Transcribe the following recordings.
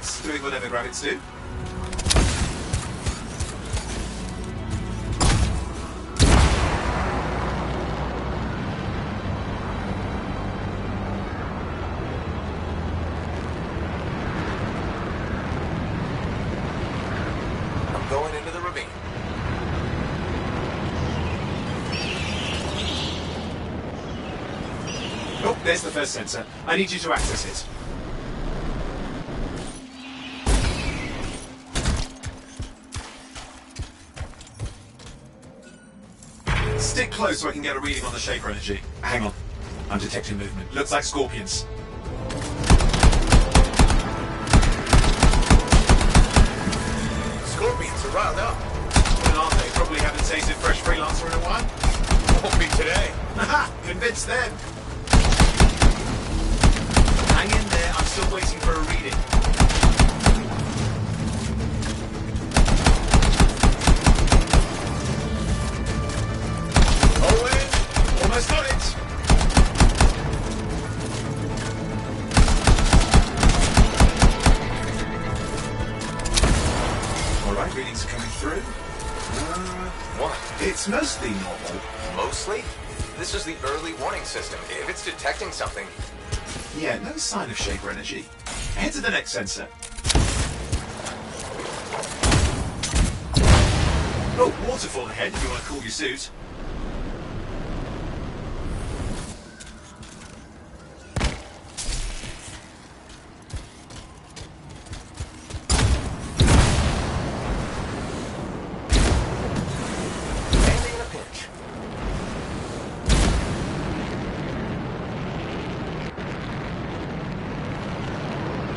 gravits, doing whatever gravits do. I'm going into the ravine. Oh, there's the first sensor. I need you to access it. Stick close so I can get a reading on the shaper energy. Hang on. I'm detecting movement. Looks like scorpions. Scorpions are riled up. Well, aren't they? Probably haven't tasted fresh freelancer in a while. Won't be today. Aha! Convinced them. Hang in there. I'm still waiting for a reading. Almost got it! Alright, readings are coming through. What? It's mostly normal. Mostly? This is the early warning system. If it's detecting something... Yeah, no sign of shaper energy. Head to the next sensor. Oh, waterfall ahead if you want to cool your suit.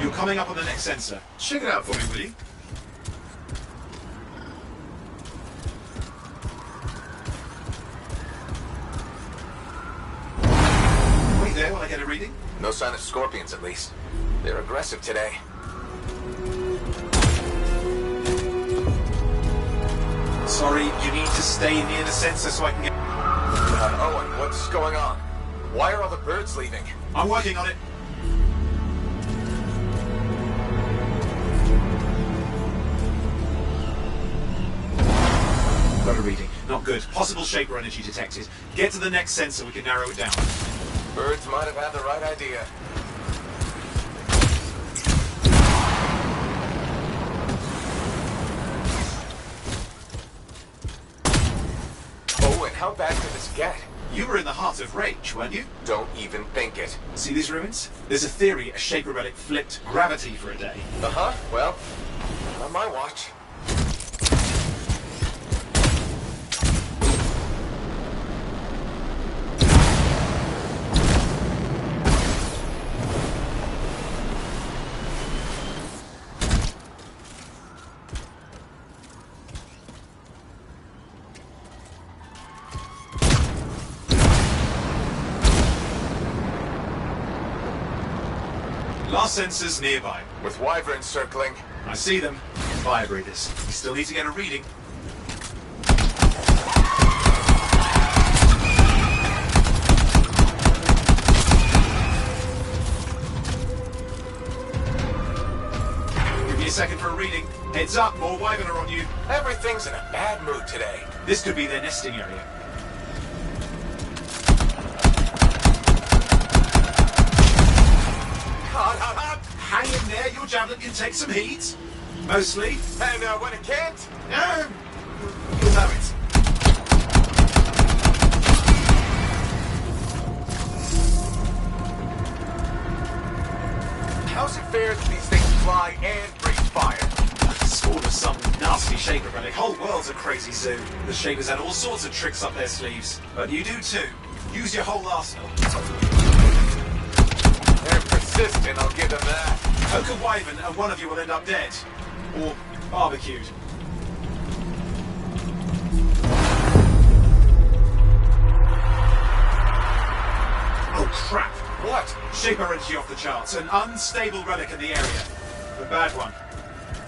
You're coming up on the next sensor. Check it out for me, will you? Wait there while I get a reading. No sign of scorpions, at least. They're aggressive today. Sorry, you need to stay near the sensor so I can get... Owen, what's going on? Why are all the birds leaving? I'm working on it. Got a reading. Not good. Possible shaper energy detected. Get to the next sensor, we can narrow it down. Birds might have had the right idea. Owen, how bad could this get? You were in the heart of rage, weren't you? Don't even think it. See these ruins? There's a theory a shaper relic flipped gravity for a day. Uh-huh. Well, on my watch. Last sensor's nearby. With wyverns circling. I see them. Fire breathers. We still need to get a reading. Give me a second for a reading. Heads up, more wyvern are on you. Everything's in a bad mood today. This could be their nesting area. Hang in there, your javelin can take some heat. Mostly. And when it can't? You'll know it. How's it fair that these things fly and breathe fire? Spawn of some nasty shaper relic. Whole world's a crazy zoo. The shapers had all sorts of tricks up their sleeves. But you do too. Use your whole arsenal. They're persistent, I'll give them that. Poke a wyvern and one of you will end up dead. Or barbecued. Oh crap! What? Shaper energy off the charts. An unstable relic in the area. A bad one.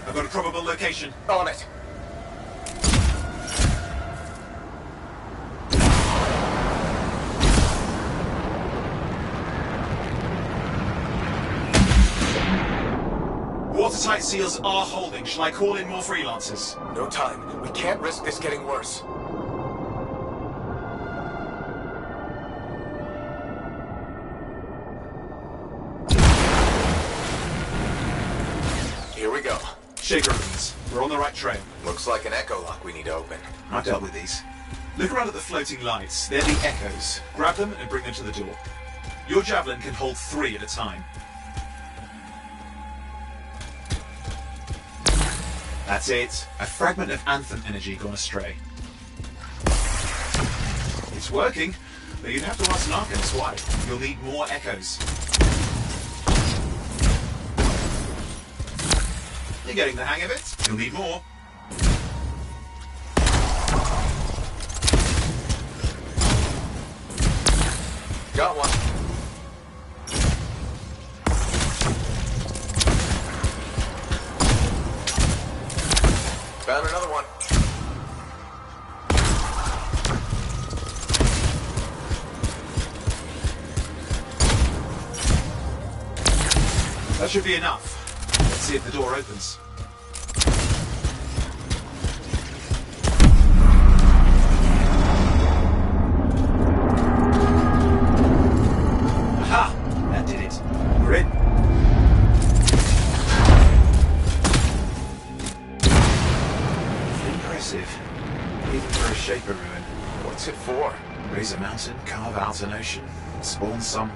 I've got a probable location. On it. Water watertight seals are holding. Shall I call in more freelancers? No time. We can't risk this getting worse. Here we go. Shaker rooms. We're on the right trail. Looks like an echo lock we need to open. I've dealt with these. Look around at the floating lights. They're the echoes. Grab them and bring them to the door. Your javelin can hold 3 at a time. That's it. A fragment of Anthem energy gone astray. It's working, but you'd have to ask Narcans why. You'll need more echoes. You're getting the hang of it. You'll need more. Got one. Found another one. That should be enough. Let's see if the door opens. Aha! That did it. We're in. Impressive. Even for a Shaper ruin. What's it for? Raise a mountain, carve out an ocean, spawn some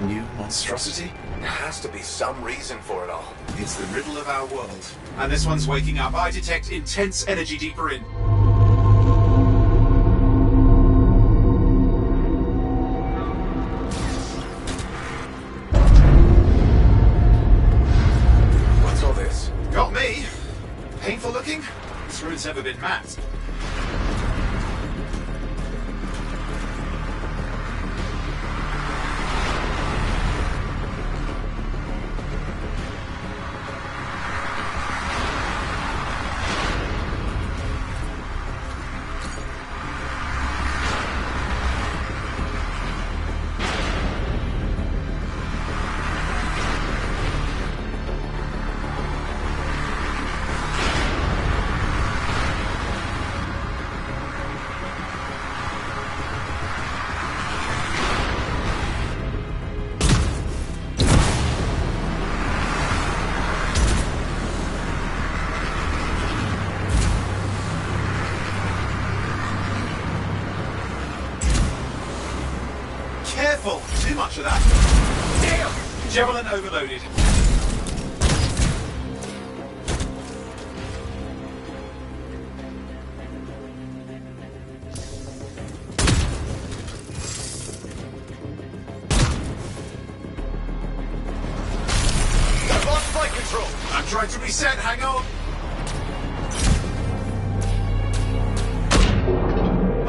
new monstrosity? There has to be some reason for it all. It's the riddle of our world. And this one's waking up. I detect intense energy deeper in. What's all this? Got me. Painful looking? This ruin's never been mapped. Careful! Too much of that. Damn! Javelin overloaded. I've lost flight control! I'm trying to reset, hang on!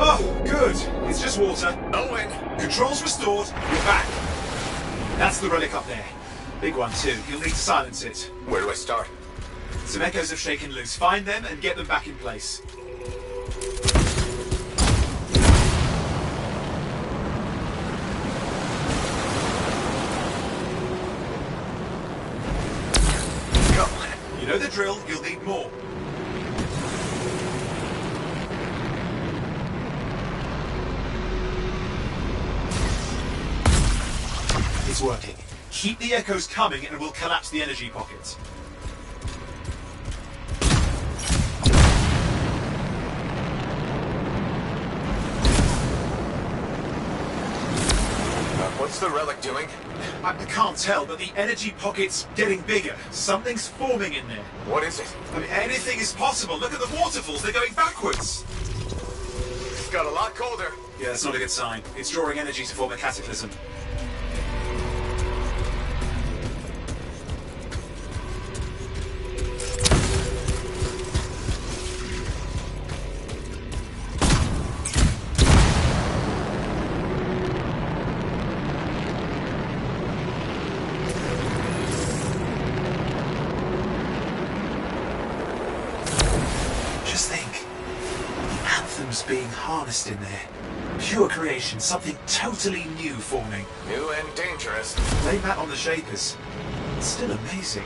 Oh, good. It's just water. Owen! Controls restored. You're back. That's the relic up there. Big one too. You'll need to silence it. Where do I start? Some echoes have shaken loose. Find them and get them back in place. Come on. You know the drill. You'll need more. It's working. Keep the echoes coming and we'll collapse the energy pockets. What's the relic doing? I can't tell, but the energy pocket's getting bigger. Something's forming in there. What is it? I mean, anything is possible. Look at the waterfalls. They're going backwards. It's got a lot colder. Yeah, that's not a good sign. It's drawing energy to form a cataclysm. Just think. Anthem's being harnessed in there. Pure creation, something totally new forming. New and dangerous. Blame that on the Shakers. It's still amazing.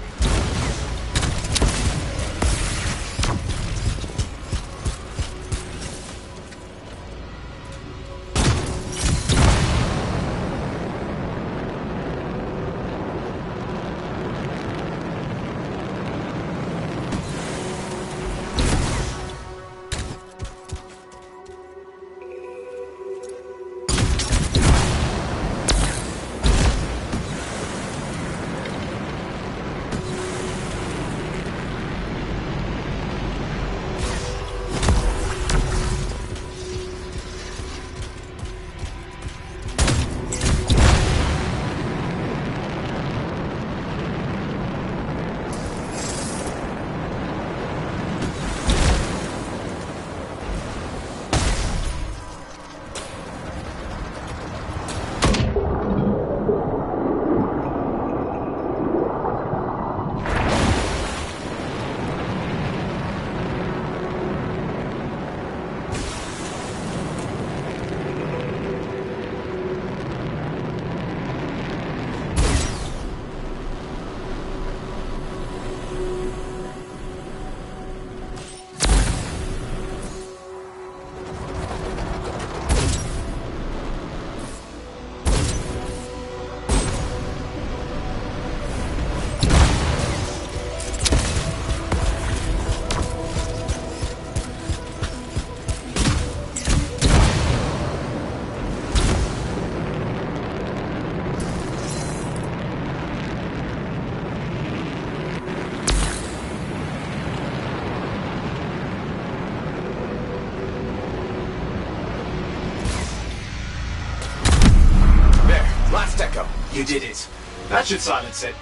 You did it. That should silence it.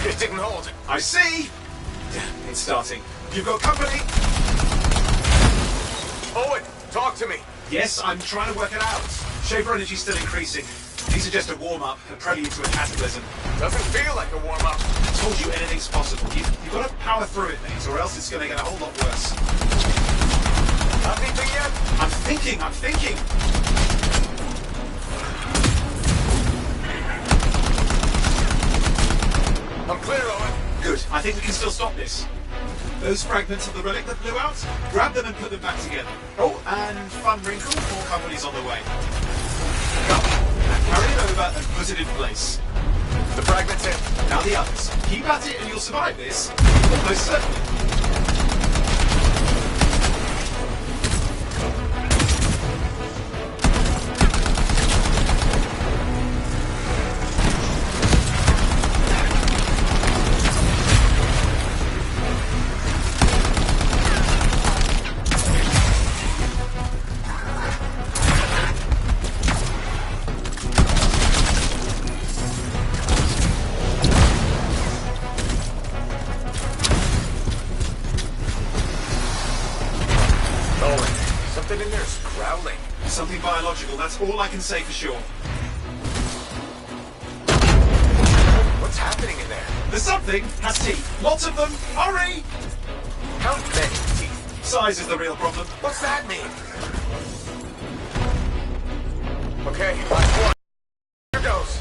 It didn't hold. I see! Damn, it's starting. You've got company! Owen, talk to me. Yes, I'm trying to work it out. Shaper energy's still increasing. These are just a warm-up, a prelude to a cataclysm. Doesn't feel like a warm-up. I told you anything's possible. You've got to power through it, mate, or else it's going to get a whole lot worse. Anything yet? I'm thinking. I'm clear, Owen. Good. I think we can still stop this. Those fragments of the relic that blew out, grab them and put them back together. Oh, and fun wrinkle, more companies on the way. Come, and carry it over and put it in place. The fragment's in. Now the others. Keep at it and you'll survive this. Almost certainly. Something in there's growling. Something biological, that's all I can say for sure. What's happening in there? The something has teeth. Lots of them. Hurry! How many teeth? Size is the real problem. What's that mean? Okay, line one. Here goes.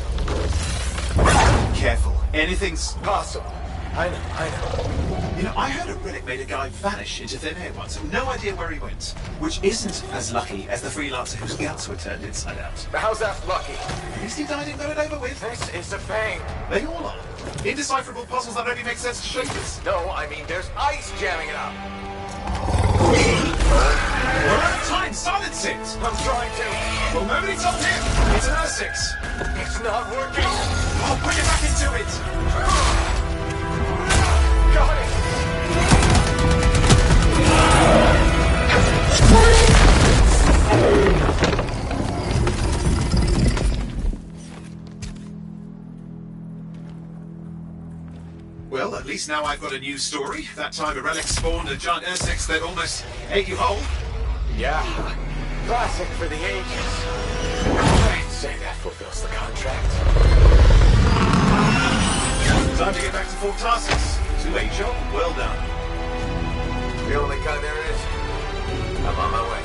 Careful. Anything's Possible. I know. You know, I heard a relic made a guy vanish into thin air once. No idea where he went. Which isn't as lucky as the freelancer whose guts were turned inside out. How's that lucky? At least he died and got it over with. This is a pain. They all are. Indecipherable puzzles that only make sense to shapers. No, I mean there's ice jamming it up. We're out of time. Silence it. I'm trying to. Well, nobody told him. It's an R6. It's not working. I'll put it back into it. Got it. Well, at least now I've got a new story. That time a relic spawned a giant R6 that almost ate you whole. Yeah. Classic for the ages. I'd say that fulfills the contract. Time to get back to Fort Tarsus. 2-8 job, well done. The only kind there is. I'm on my way.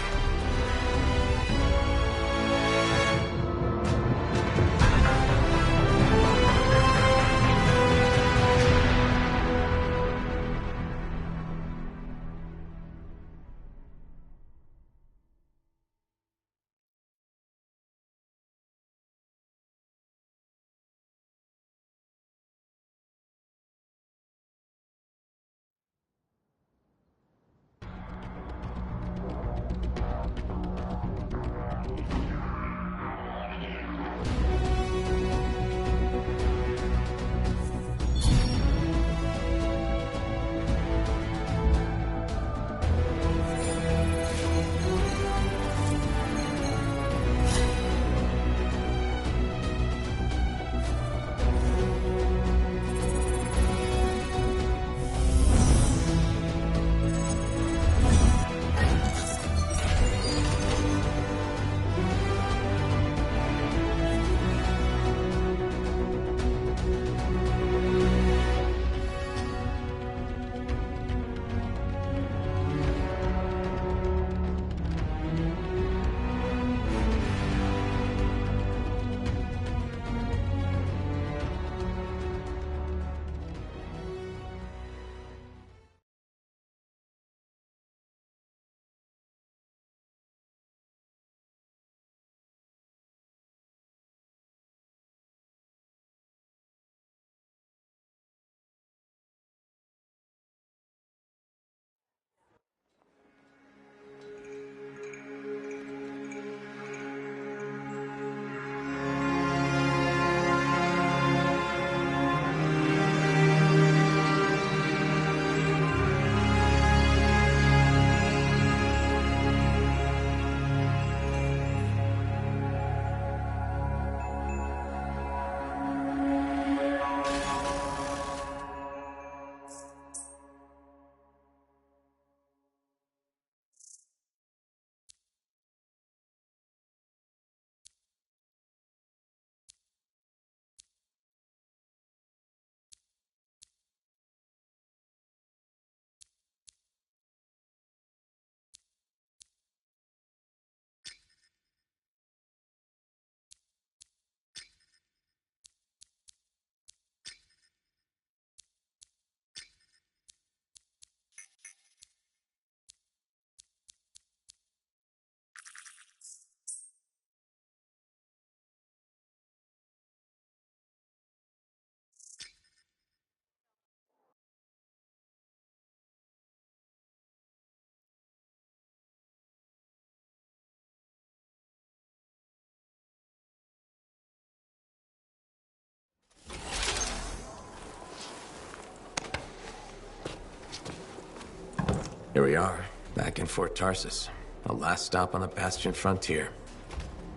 Here we are, back in Fort Tarsus. The last stop on the Bastion frontier.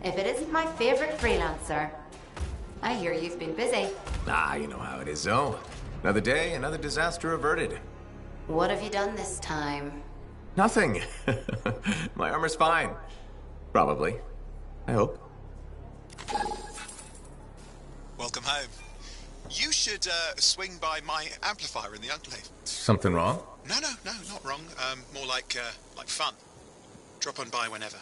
If it isn't my favorite freelancer. I hear you've been busy. Ah, you know how it is, Zoe. Another day, another disaster averted. What have you done this time? Nothing. My armor's fine. Probably. I hope. Welcome home. You should swing by my amplifier in the Enclave. Something wrong? No, not wrong. More like fun. Drop on by whenever.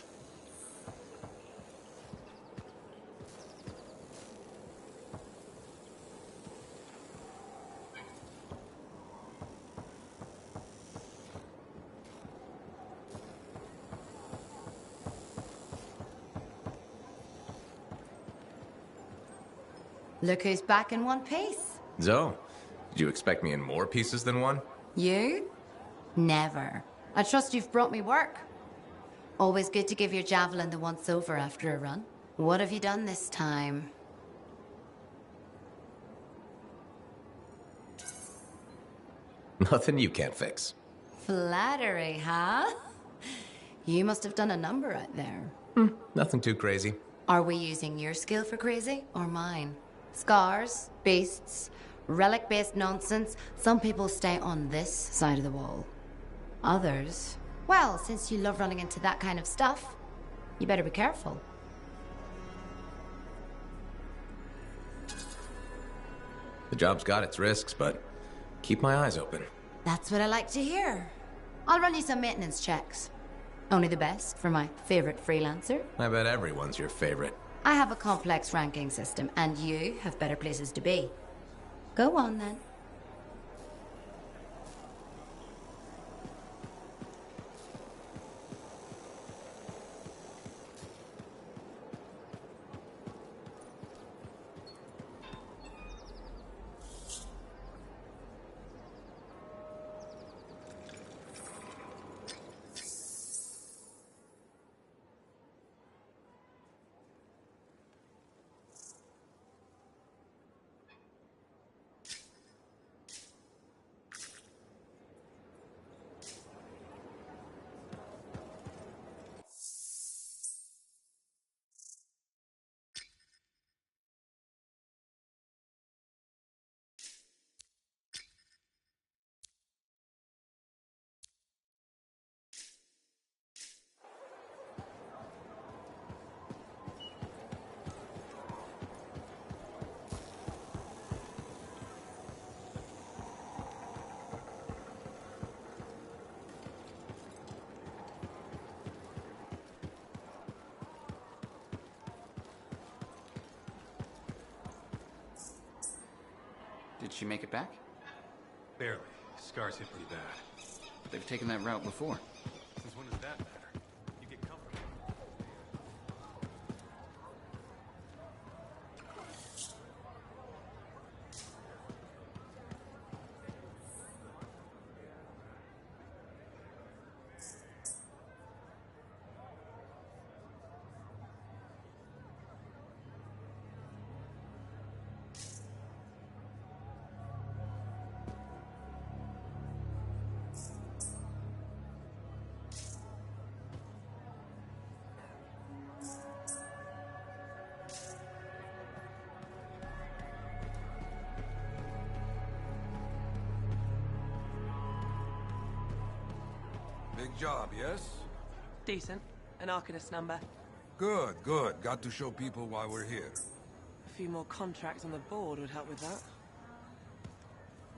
Look who's back in one piece. Zoe, did you expect me in more pieces than one? You? Never. I trust you've brought me work. Always good to give your javelin the once over after a run. What have you done this time? Nothing you can't fix. Flattery, huh? You must have done a number out there. Nothing too crazy. Are we using your skill for crazy or mine? Scars, beasts, relic-based nonsense. Some people stay on this side of the wall. Others, well, since you love running into that kind of stuff, you better be careful. The job's got its risks, but keep my eyes open. That's what I like to hear. I'll run you some maintenance checks. Only the best for my favorite freelancer. I bet everyone's your favorite. I have a complex ranking system, and you have better places to be. Go on, then. Did she make it back? Barely. Scars hit pretty bad. They've taken that route before. Since when does that matter? You get comfortable. Big job, yes? Decent. An Arcanist number. Good, good. Got to show people why we're here. A few more contracts on the board would help with that.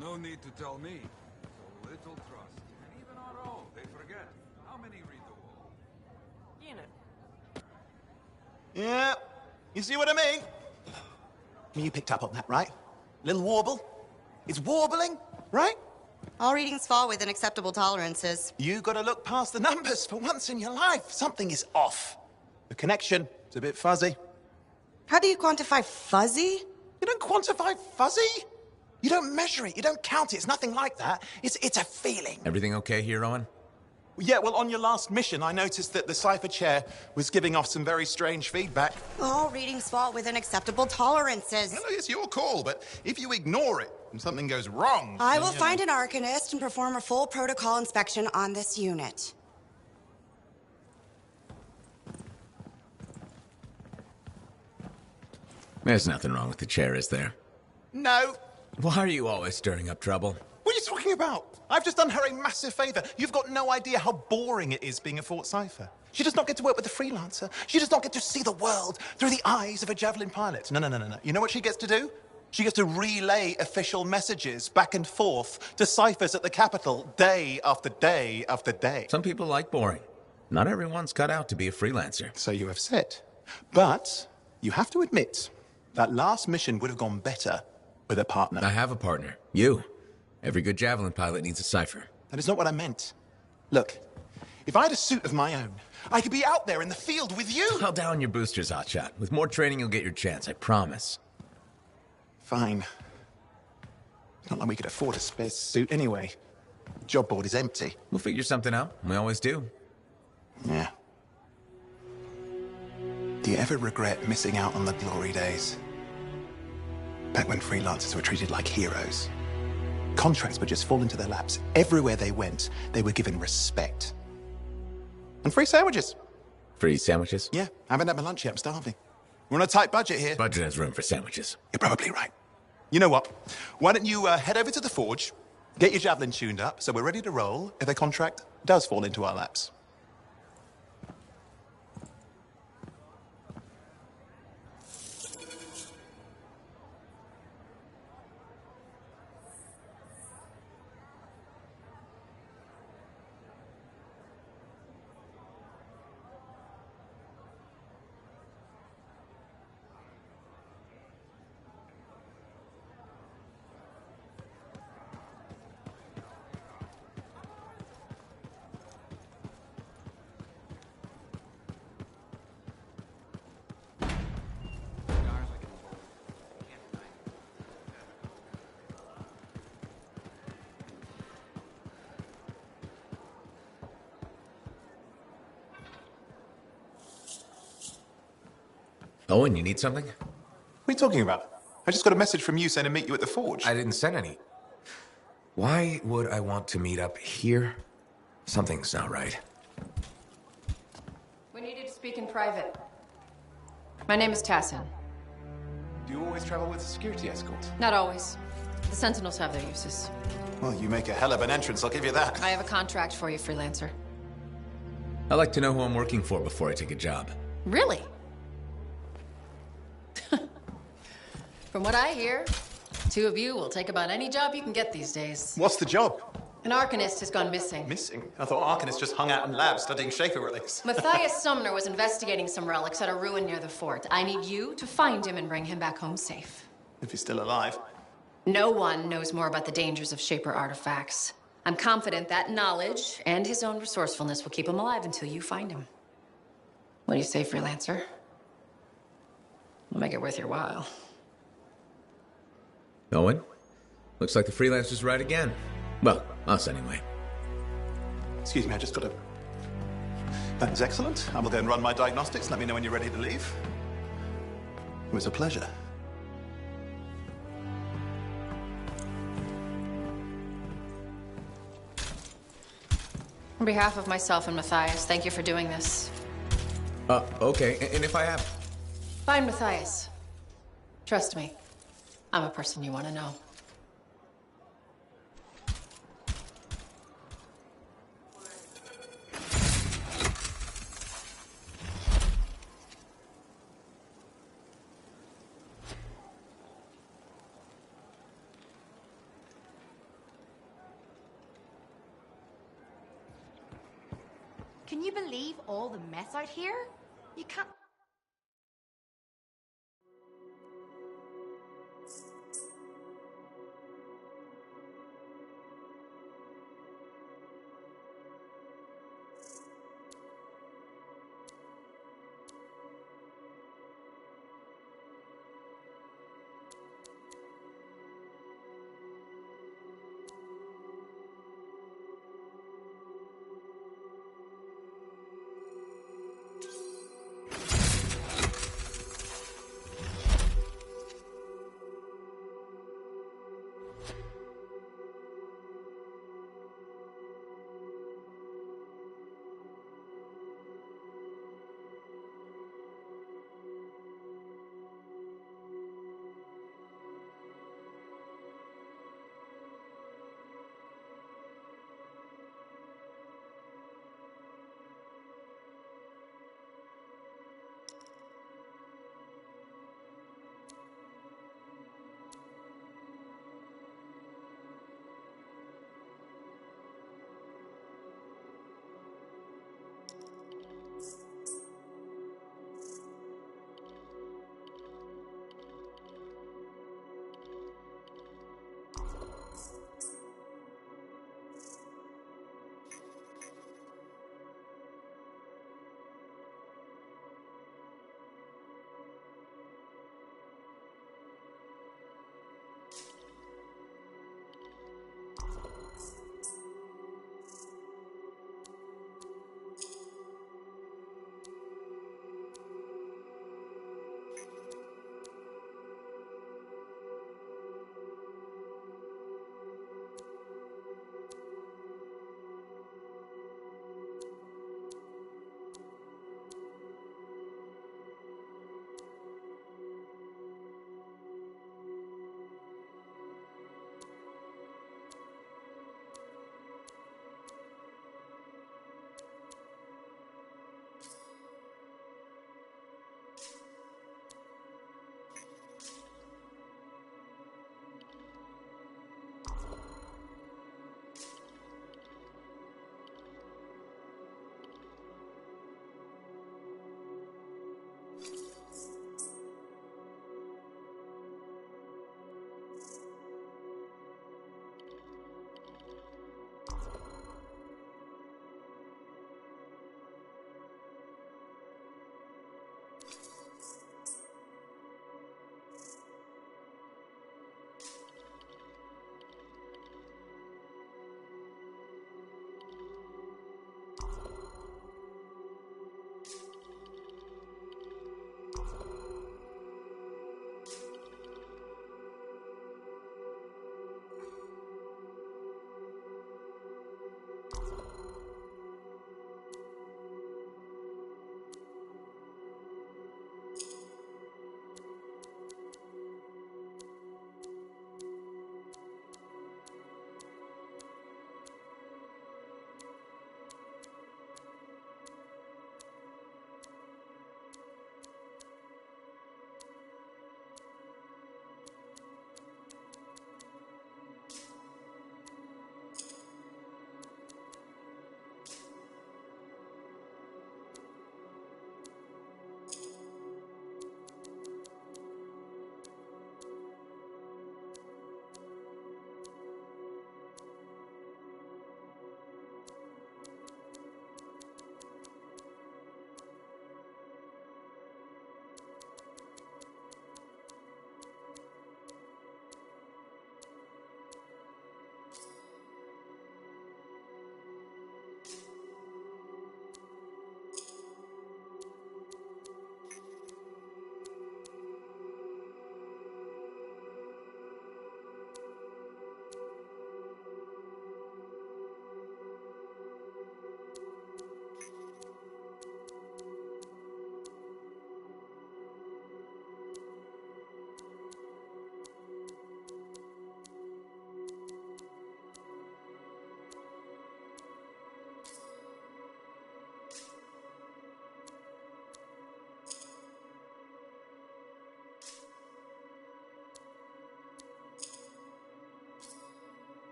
No need to tell me. So little trust. And even our own, they forget. How many read the wall? You know. Yeah, you see what I mean? You picked up on that, right? Little warble. It's warbling, right? All readings fall within acceptable tolerances. You gotta look past the numbers for once in your life. Something is off. The connection is a bit fuzzy. How do you quantify fuzzy? You don't quantify fuzzy. You don't measure it. You don't count it. It's nothing like that. It's a feeling. Everything okay here, Owen? Yeah, well, on your last mission, I noticed that the cipher chair was giving off some very strange feedback. All readings fall within acceptable tolerances. Well, it's your call, but if you ignore it and something goes wrong... I will find an Arcanist and perform a full protocol inspection on this unit. There's nothing wrong with the chair, is there? No. Why are you always stirring up trouble? What are you talking about? I've just done her a massive favor. You've got no idea how boring it is being a Fort Cipher. She does not get to work with a freelancer. She does not get to see the world through the eyes of a Javelin pilot. No. You know what she gets to do? She gets to relay official messages back and forth to ciphers at the Capitol day after day after day. Some people like boring. Not everyone's cut out to be a freelancer. So you have said. But you have to admit, that last mission would have gone better with a partner. I have a partner. You. Every good Javelin pilot needs a cipher. That is not what I meant. Look, if I had a suit of my own, I could be out there in the field with you. I'll down your boosters, hotshot. With more training, you'll get your chance, I promise. Fine. It's not like we could afford a spare suit anyway. Job board is empty. We'll figure something out. We always do. Yeah. Do you ever regret missing out on the glory days? Back when freelancers were treated like heroes. Contracts would just fall into their laps. Everywhere they went, they were given respect. And free sandwiches. Free sandwiches? Yeah, I haven't had my lunch yet. I'm starving. We're on a tight budget here. Budget has room for sandwiches. You're probably right. You know what? Why don't you head over to the forge, get your Javelin tuned up, so we're ready to roll if a contract does fall into our laps. Owen, you need something? What are you talking about? I just got a message from you saying to meet you at the forge. I didn't send any. Why would I want to meet up here? Something's not right. We needed to speak in private. My name is Tassin. Do you always travel with a security escort? Not always. The Sentinels have their uses. Well, you make a hell of an entrance, I'll give you that. I have a contract for you, freelancer. I like to know who I'm working for before I take a job. Really? From what I hear, two of you will take about any job you can get these days. What's the job? An Arcanist has gone missing. Missing? I thought Arcanists just hung out in labs studying Shaper relics. Matthias Sumner was investigating some relics at a ruin near the fort. I need you to find him and bring him back home safe. If he's still alive. No one knows more about the dangers of Shaper artifacts. I'm confident that knowledge and his own resourcefulness will keep him alive until you find him. What do you say, freelancer? We'll make it worth your while. Owen? Looks like the freelancer's right again. Well, us anyway. Excuse me, I just got to... That is excellent. I will go and run my diagnostics. Let me know when you're ready to leave. It was a pleasure. On behalf of myself and Matthias, thank you for doing this. Okay. And if I have... Find Matthias. Trust me. I'm a person you want to know. Can you believe all the mess out here? You can't...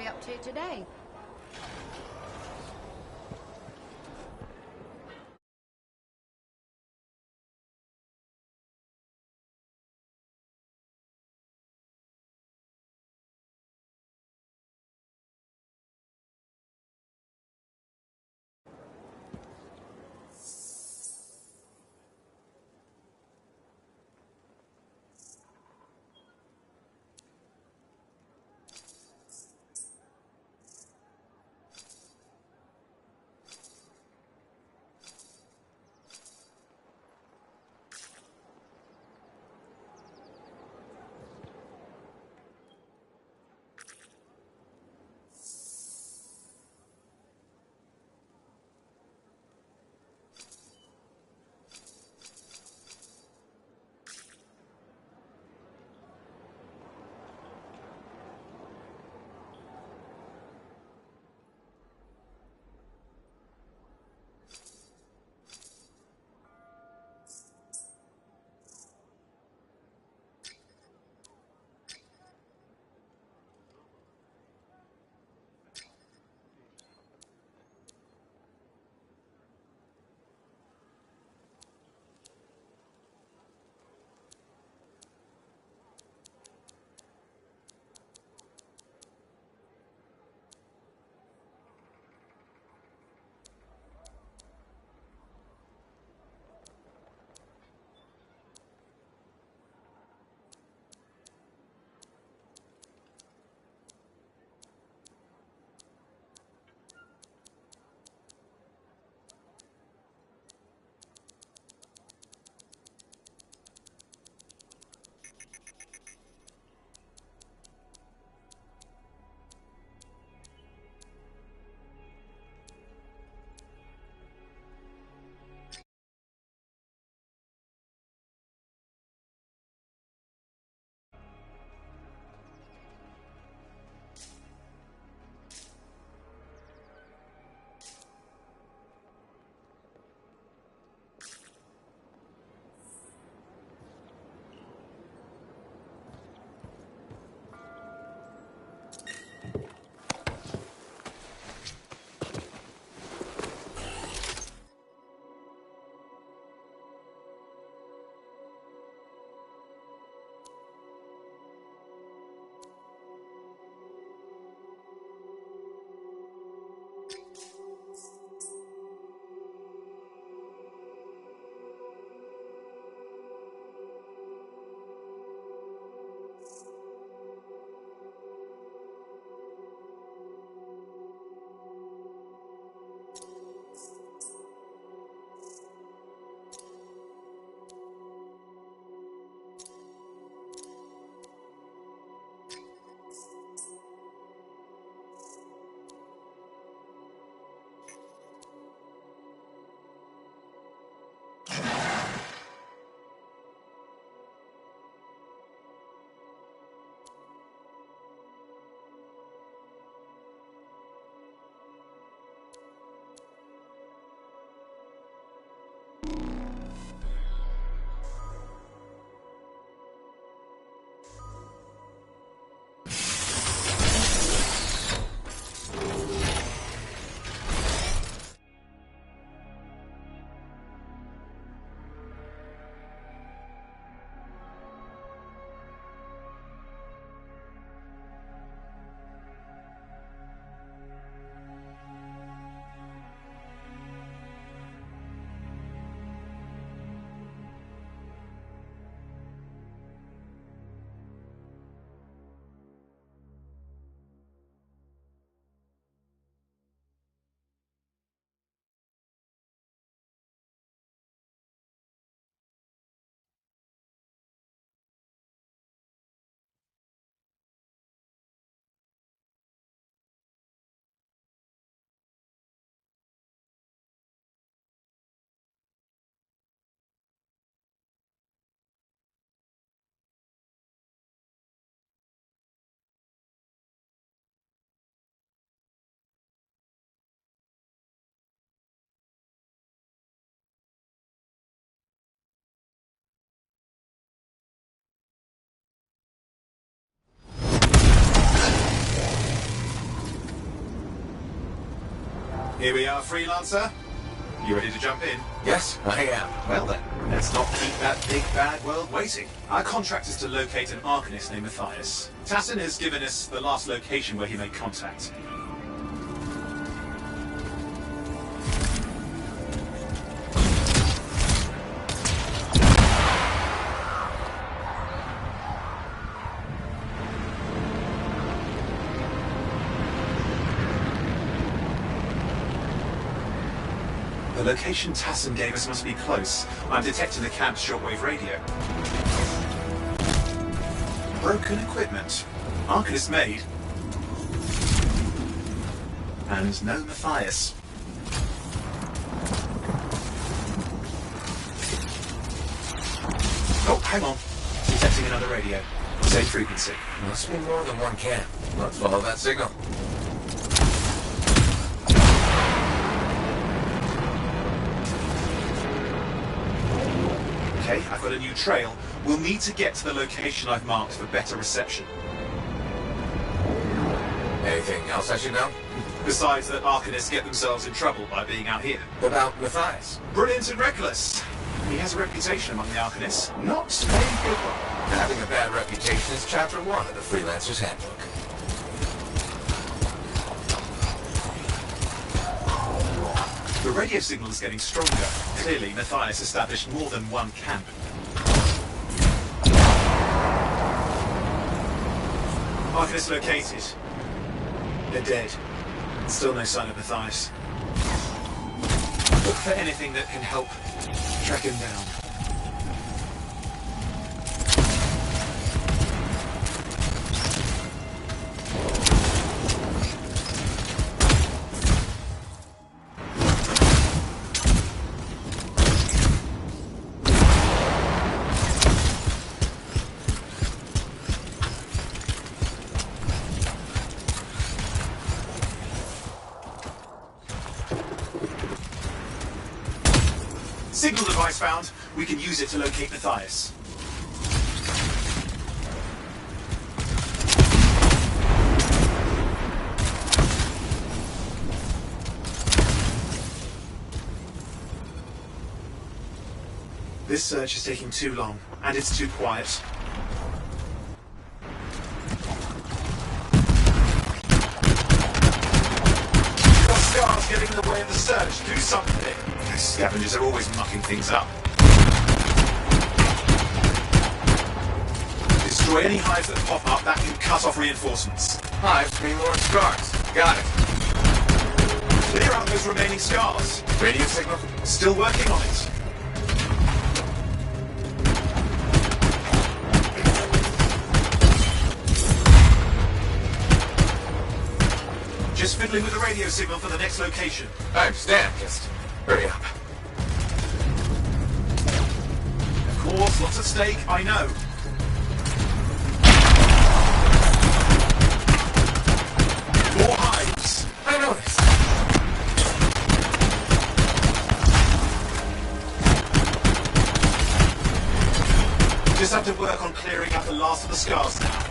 we up to today? Here we are, Freelancer. You ready to jump in? Yes, I am. Well then, let's not keep that big bad world waiting. Our contract is to locate an Arcanist named Matthias. Tassin has given us the last location where he made contact. The location Tassin gave us must be close. I'm detecting the camp's shortwave radio. Broken equipment. Arcanist made. And no Matthias. Oh, hang on. Detecting another radio. Same frequency. Must be more than one camp. Let's follow that signal. Okay, I've got a new trail. We'll need to get to the location I've marked for better reception. Anything else I should know? Besides that Arcanists get themselves in trouble by being out here. What about Matthias? Brilliant and reckless. He has a reputation among the Arcanists. Not a good one. Having a bad reputation is chapter 1 of the Freelancer's Handbook. The radio signal is getting stronger. Clearly, Matthias established more than one camp. Arcanist located. They're dead. Still no sign of Matthias. Look for anything that can help track him down. Signal device found. We can use it to locate Matthias. This search is taking too long, and it's too quiet. Got scars getting in the way of the search. Do something. Those scavengers are always mucking things up. Destroy any hives that pop up. That can cut off reinforcements. Hives mean more scars. Got it. Clear out those remaining scars. Radio signal? Still working on it. Just fiddling with the radio signal for the next location. I understand. Just hurry up. Of course, lots at stake, I know. More hives. I know this. Just have to work on clearing out the last of the scars now.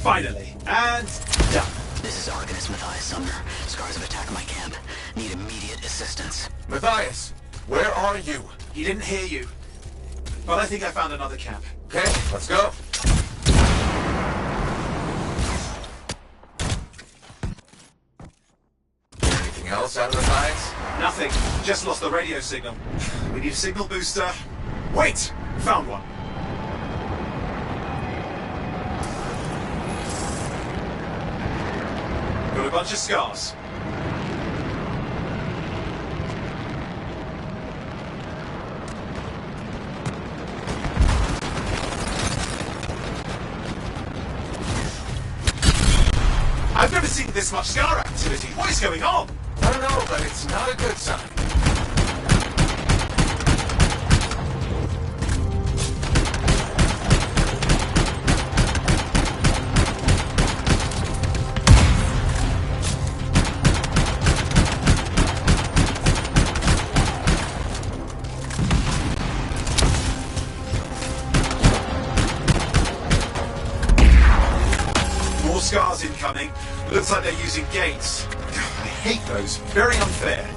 Finally, and done. This is Arcanist Matthias Sumner. Scars have attacked my camp. Need immediate assistance. Matthias, where are you? He didn't hear you. But I think I found another camp. Okay, let's go. Anything else out of Matthias? Nothing. Just lost the radio signal. We need a signal booster. Wait! Found one. Got a bunch of scars. I've never seen this much scar activity. What is going on? I don't know, but it's not a good sign. Scars incoming. Looks like they're using gates. I hate those. Very unfair.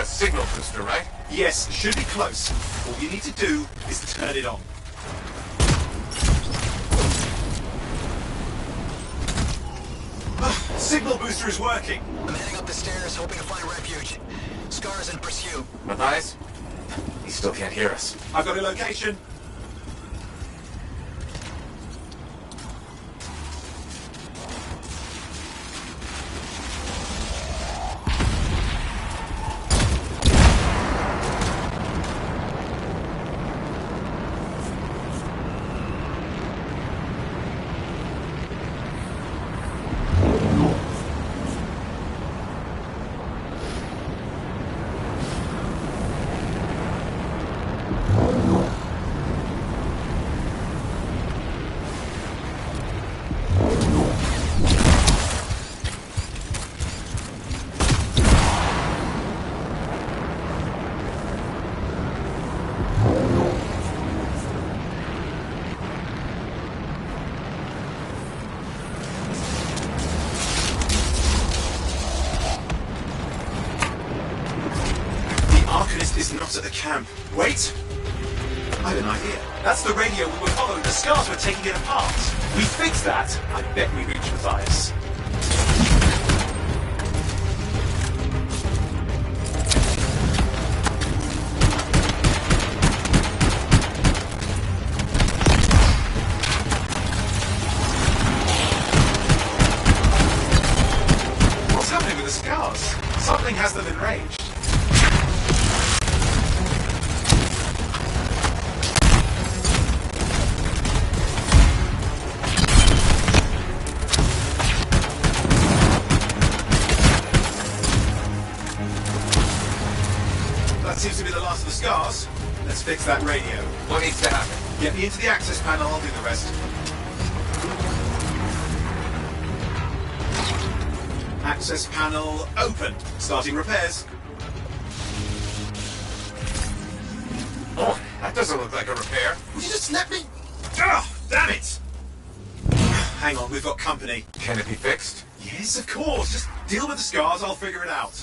Signal booster, right? Yes, should be close. All you need to do is turn it on. Signal booster is working. I'm heading up the stairs, hoping to find refuge. Scars in pursuit. Matthias? He still can't hear us. I've got a location. Is not at the camp. Wait! I have an idea. That's the radio we were following. The Scars were taking it apart. We fixed that. I bet we reached Matthias. What's happening with the Scars? Something has them enraged. Seems to be the last of the Scars. Let's fix that radio. What needs to happen? Get me into the access panel, I'll do the rest. Access panel open. Starting repairs. Oh, that doesn't look like a repair. Would you just let me? Ah, damn it! Hang on, we've got company. Can it be fixed? Yes, of course. Just deal with the Scars, I'll figure it out.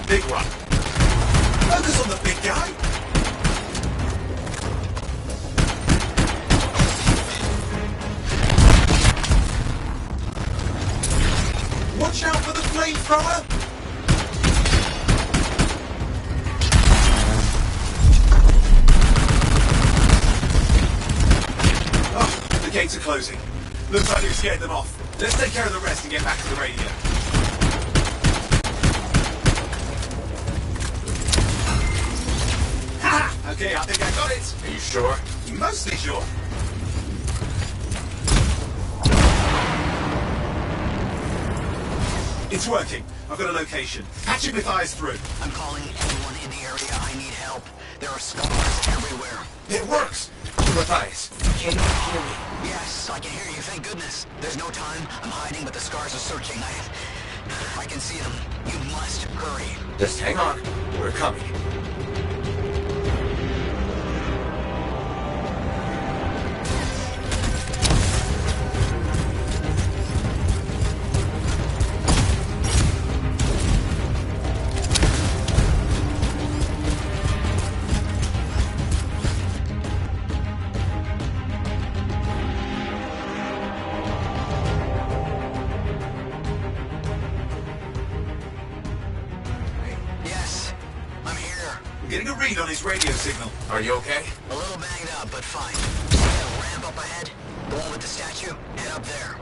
Big one. Focus on the big guy. Watch out for the flamethrower. Oh, the gates are closing. Looks like you've scared them off. Let's take care of the rest and get back to the radio. Ha! Okay, I think I got it. Are you sure? Mostly sure. It's working. I've got a location. Patch Matthias through. I'm calling anyone in the area. I need help. There are scars everywhere. It works. Matthias, can you hear me? Yes, I can hear you, thank goodness. There's no time. I'm hiding, but the scars are searching. I can see them. You must hurry. Just hang on. We're coming. Getting a read on his radio signal. Are you okay? A little banged up, but fine. See that ramp up ahead? The one with the statue? Head up there.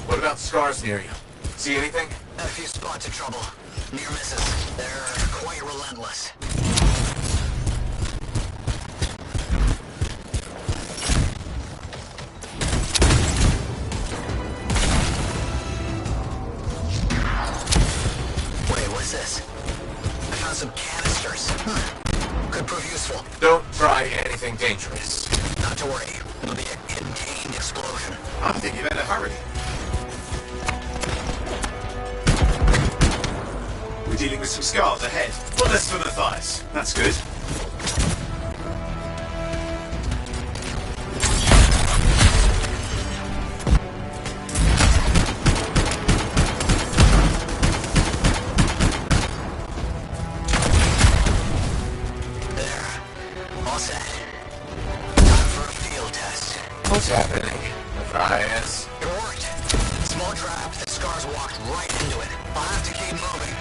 What about scars near you? See anything? A few spots of trouble. Near misses. They're quite relentless. What's this? I found some canisters. Could prove useful. Don't try anything dangerous. Not to worry. It'll be a contained explosion. I think you better hurry. We're dealing with some scars ahead. One less for Matthias. That's good. What's happening, Matthias? It worked. Small trap. The scars walked right into it. I'll have to keep moving.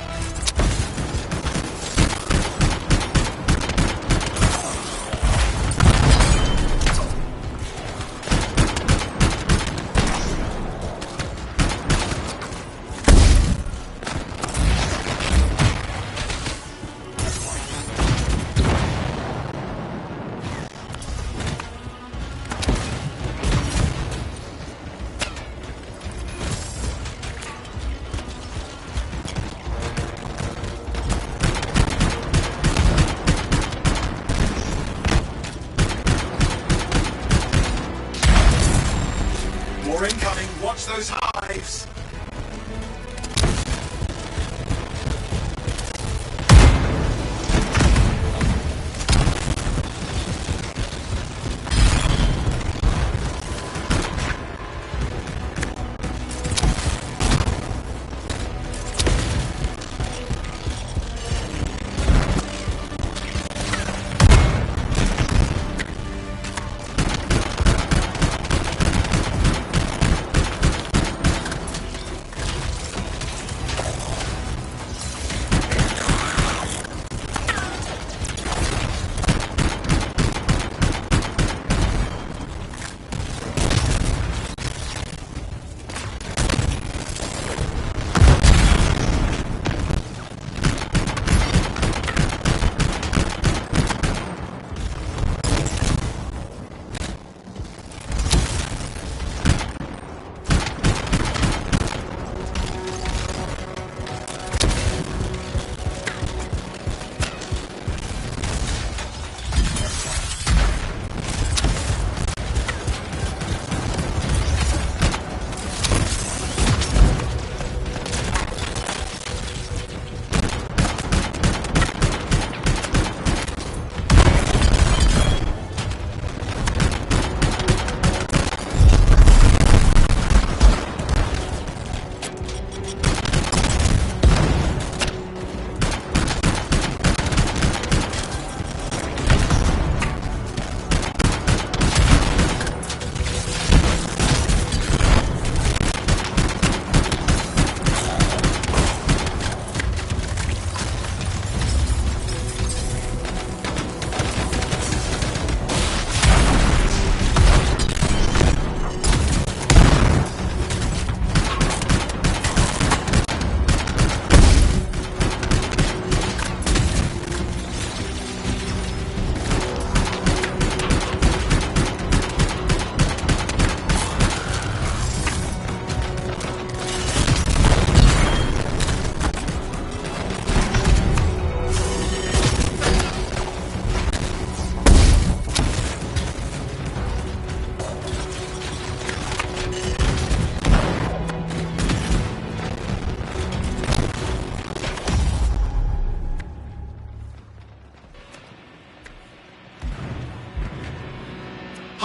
More incoming. Watch those hives.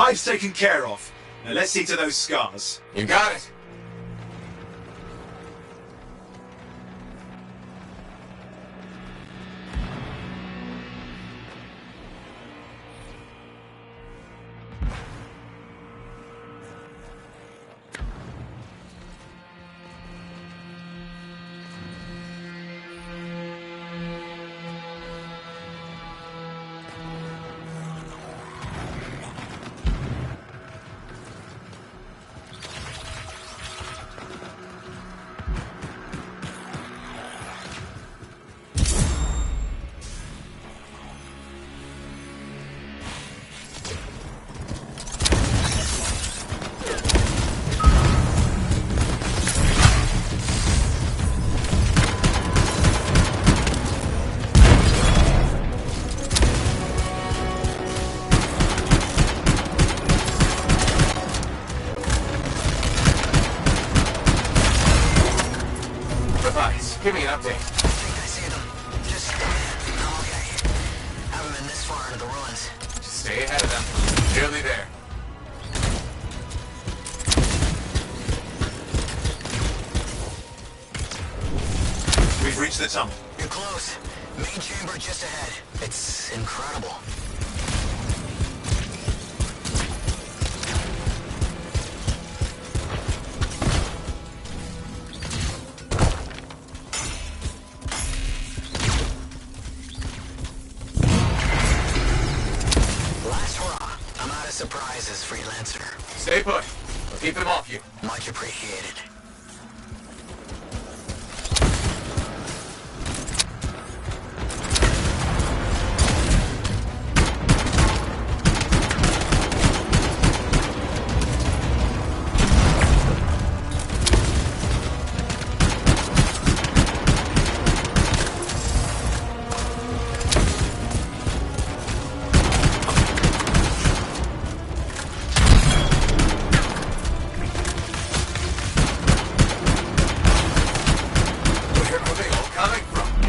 Hive's taken care of. Now let's see to those scars. You got it. Give me an update. I think I see them. Just... okay. Haven't been this far into the ruins. Just stay ahead of them. Nearly there. We've reached the tunnel. You're close. Main chamber just ahead. It's incredible. Surprises, freelancer. Stay put. We'll keep them off you. Much appreciated.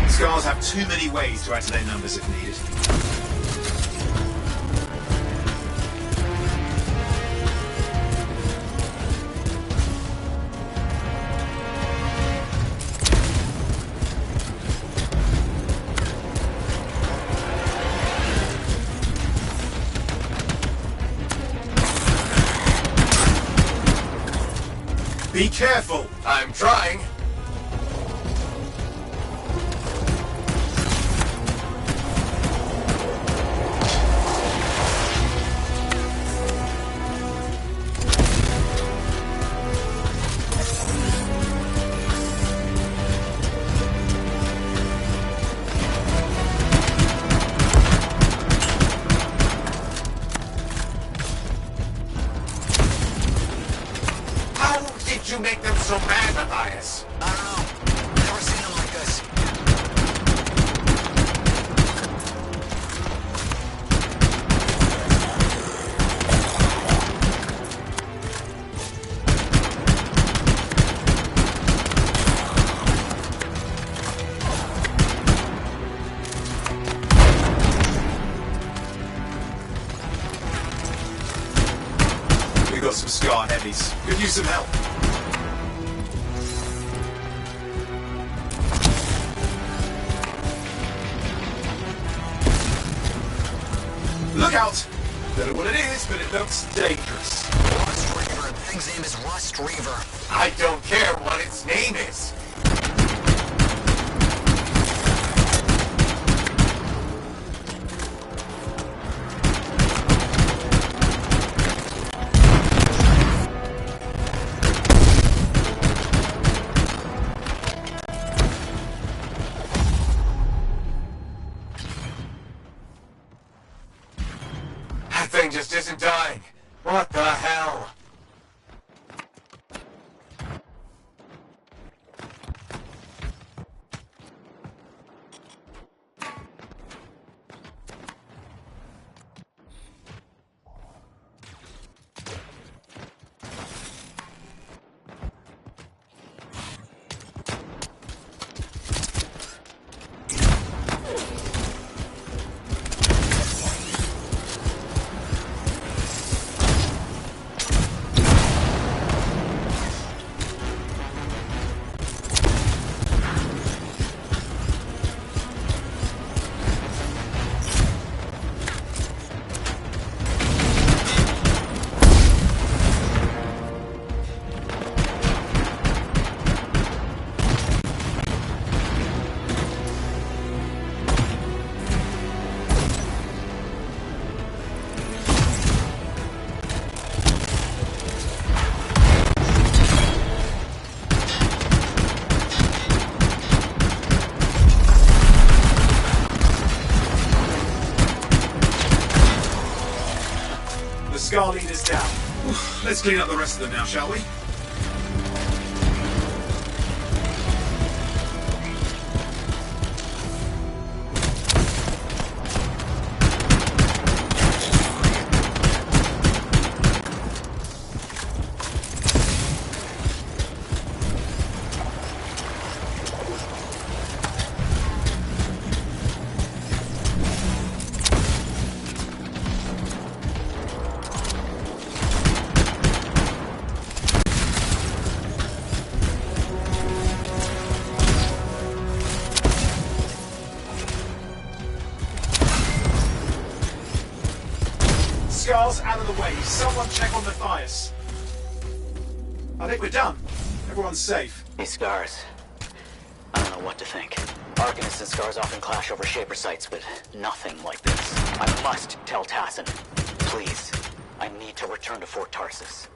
Scars have too many ways to add to their numbers if needed. Be careful! I'm trying. You make them so mad, Matthias? I don't know. Never seen them like this. We got some scar heavies. Could use some help. Look out! Don't know what it is, but it looks dangerous. Rust Reaver. The thing's name is Rust Reaver. I don't care what its name is. That thing just isn't dying. What the hell? Scar leader's down. Let's clean up the rest of them now, shall we? Scar's out of the way. Someone check on Matthias. I think we're done. Everyone's safe. Hey, Scars. I don't know what to think. Arcanists and Scars often clash over Shaper sites, but nothing like this. I must tell Tassin. Please. I need to return to Fort Tarsus.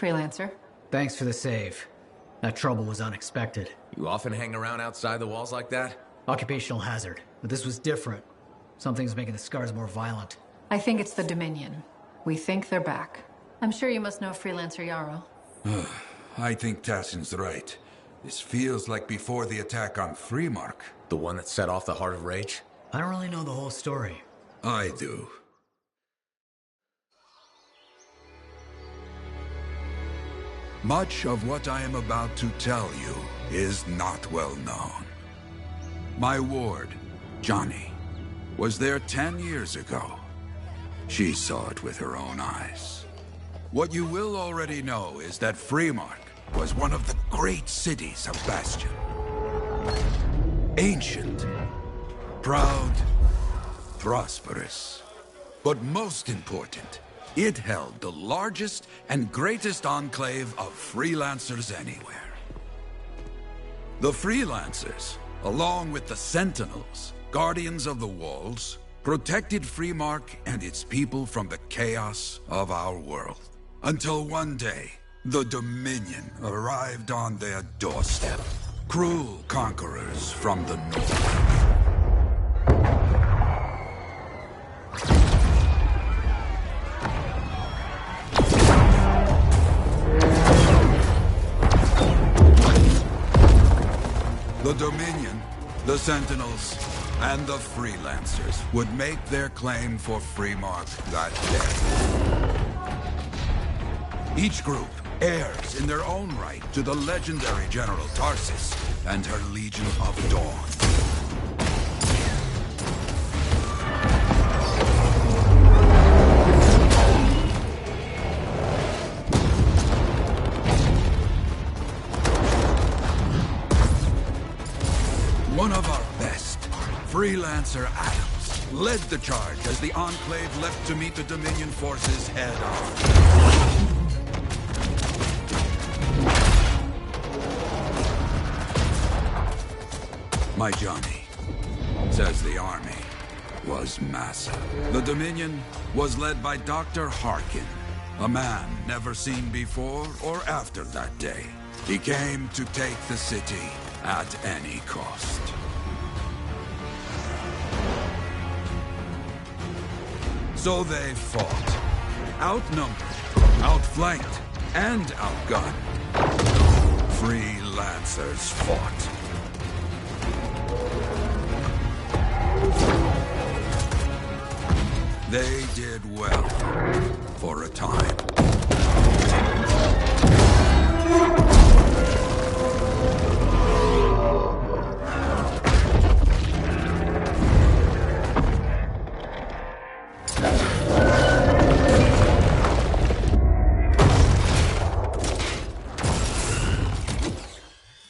Freelancer. Thanks for the save. That trouble was unexpected. You often hang around outside the walls like that? Occupational hazard, but this was different. Something's making the scars more violent. I think it's the Dominion. We think they're back. I'm sure you must know Freelancer Yarrow. I think Tassin's right. This feels like before the attack on Freemark. The one that set off the Heart of Rage? I don't really know the whole story. I do. Much of what I am about to tell you is not well known. My ward, Johnny, was there 10 years ago. She saw it with her own eyes. What you will already know is that Freemark was one of the great cities of Bastion. Ancient, proud, prosperous. But most important, it held the largest and greatest enclave of freelancers anywhere. The freelancers, along with the Sentinels, guardians of the walls, protected Freemark and its people from the chaos of our world. Until one day, the Dominion arrived on their doorstep. Cruel conquerors from the north. The Dominion, the Sentinels, and the Freelancers would make their claim for Freemark that day. Each group heirs in their own right to the legendary General Tarsis and her Legion of Dawn. One of our best, Freelancer Adams, led the charge as the Enclave left to meet the Dominion forces head-on. My Johnny says the army was massive. The Dominion was led by Dr. Harkin, a man never seen before or after that day. He came to take the city at any cost. So they fought. Outnumbered, outflanked, and outgunned. Freelancers fought. They did well for a time.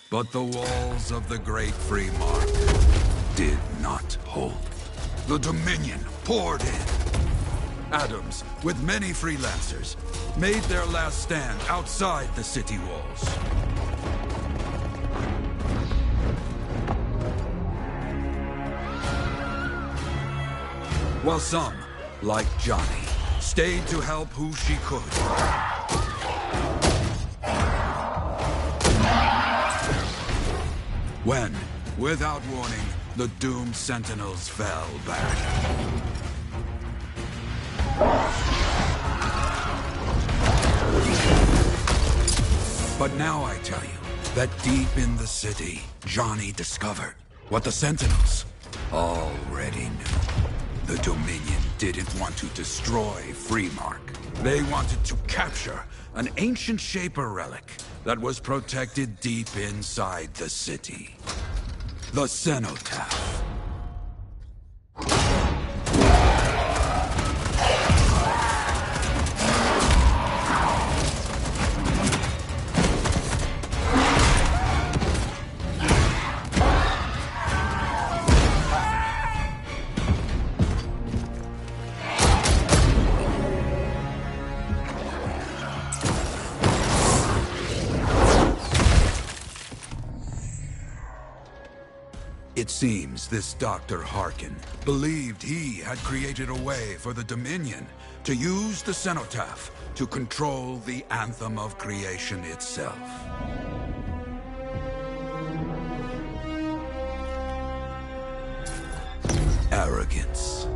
But the walls of the Great Freemark did not hold. The Dominion poured in. Adams, with many freelancers, made their last stand outside the city walls. While some, like Johnny, stayed to help who she could. When, without warning, the doomed Sentinels fell back. But now I tell you that deep in the city, Johnny discovered what the Sentinels already knew. The Dominion didn't want to destroy Freemark. They wanted to capture an ancient Shaper relic that was protected deep inside the city. The Cenotaph. It seems this Dr. Harkin believed he had created a way for the Dominion to use the cenotaph to control the Anthem of Creation itself. Arrogance.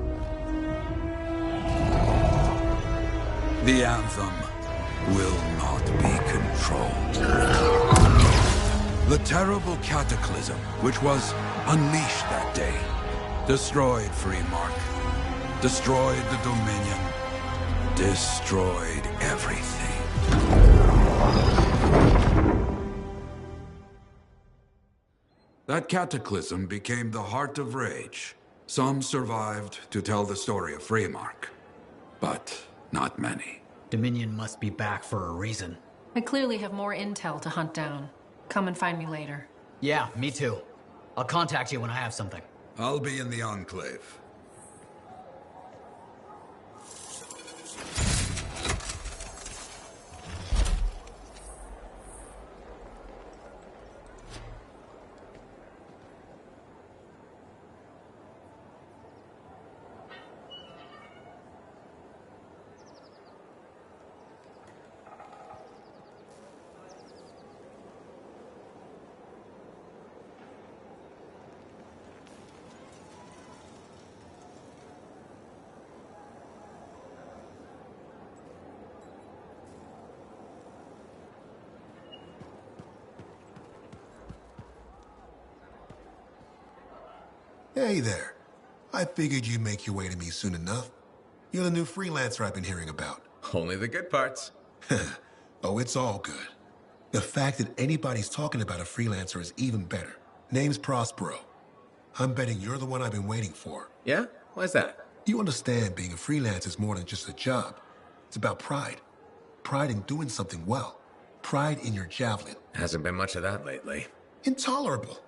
The Anthem will not be controlled. The terrible cataclysm which was unleashed that day destroyed Freemark, destroyed the Dominion, destroyed everything. That cataclysm became the Heart of Rage. Some survived to tell the story of Freemark, but not many. Dominion must be back for a reason. I clearly have more intel to hunt down. Come and find me later. Yeah, me too. I'll contact you when I have something. I'll be in the Enclave. Hey there. I figured you'd make your way to me soon enough. You're the new freelancer I've been hearing about. Only the good parts. Oh, it's all good. The fact that anybody's talking about a freelancer is even better. Name's Prospero. I'm betting you're the one I've been waiting for. Yeah? Why's that? You understand being a freelancer is more than just a job. It's about pride. Pride in doing something well. Pride in your javelin. Hasn't been much of that lately. Intolerable.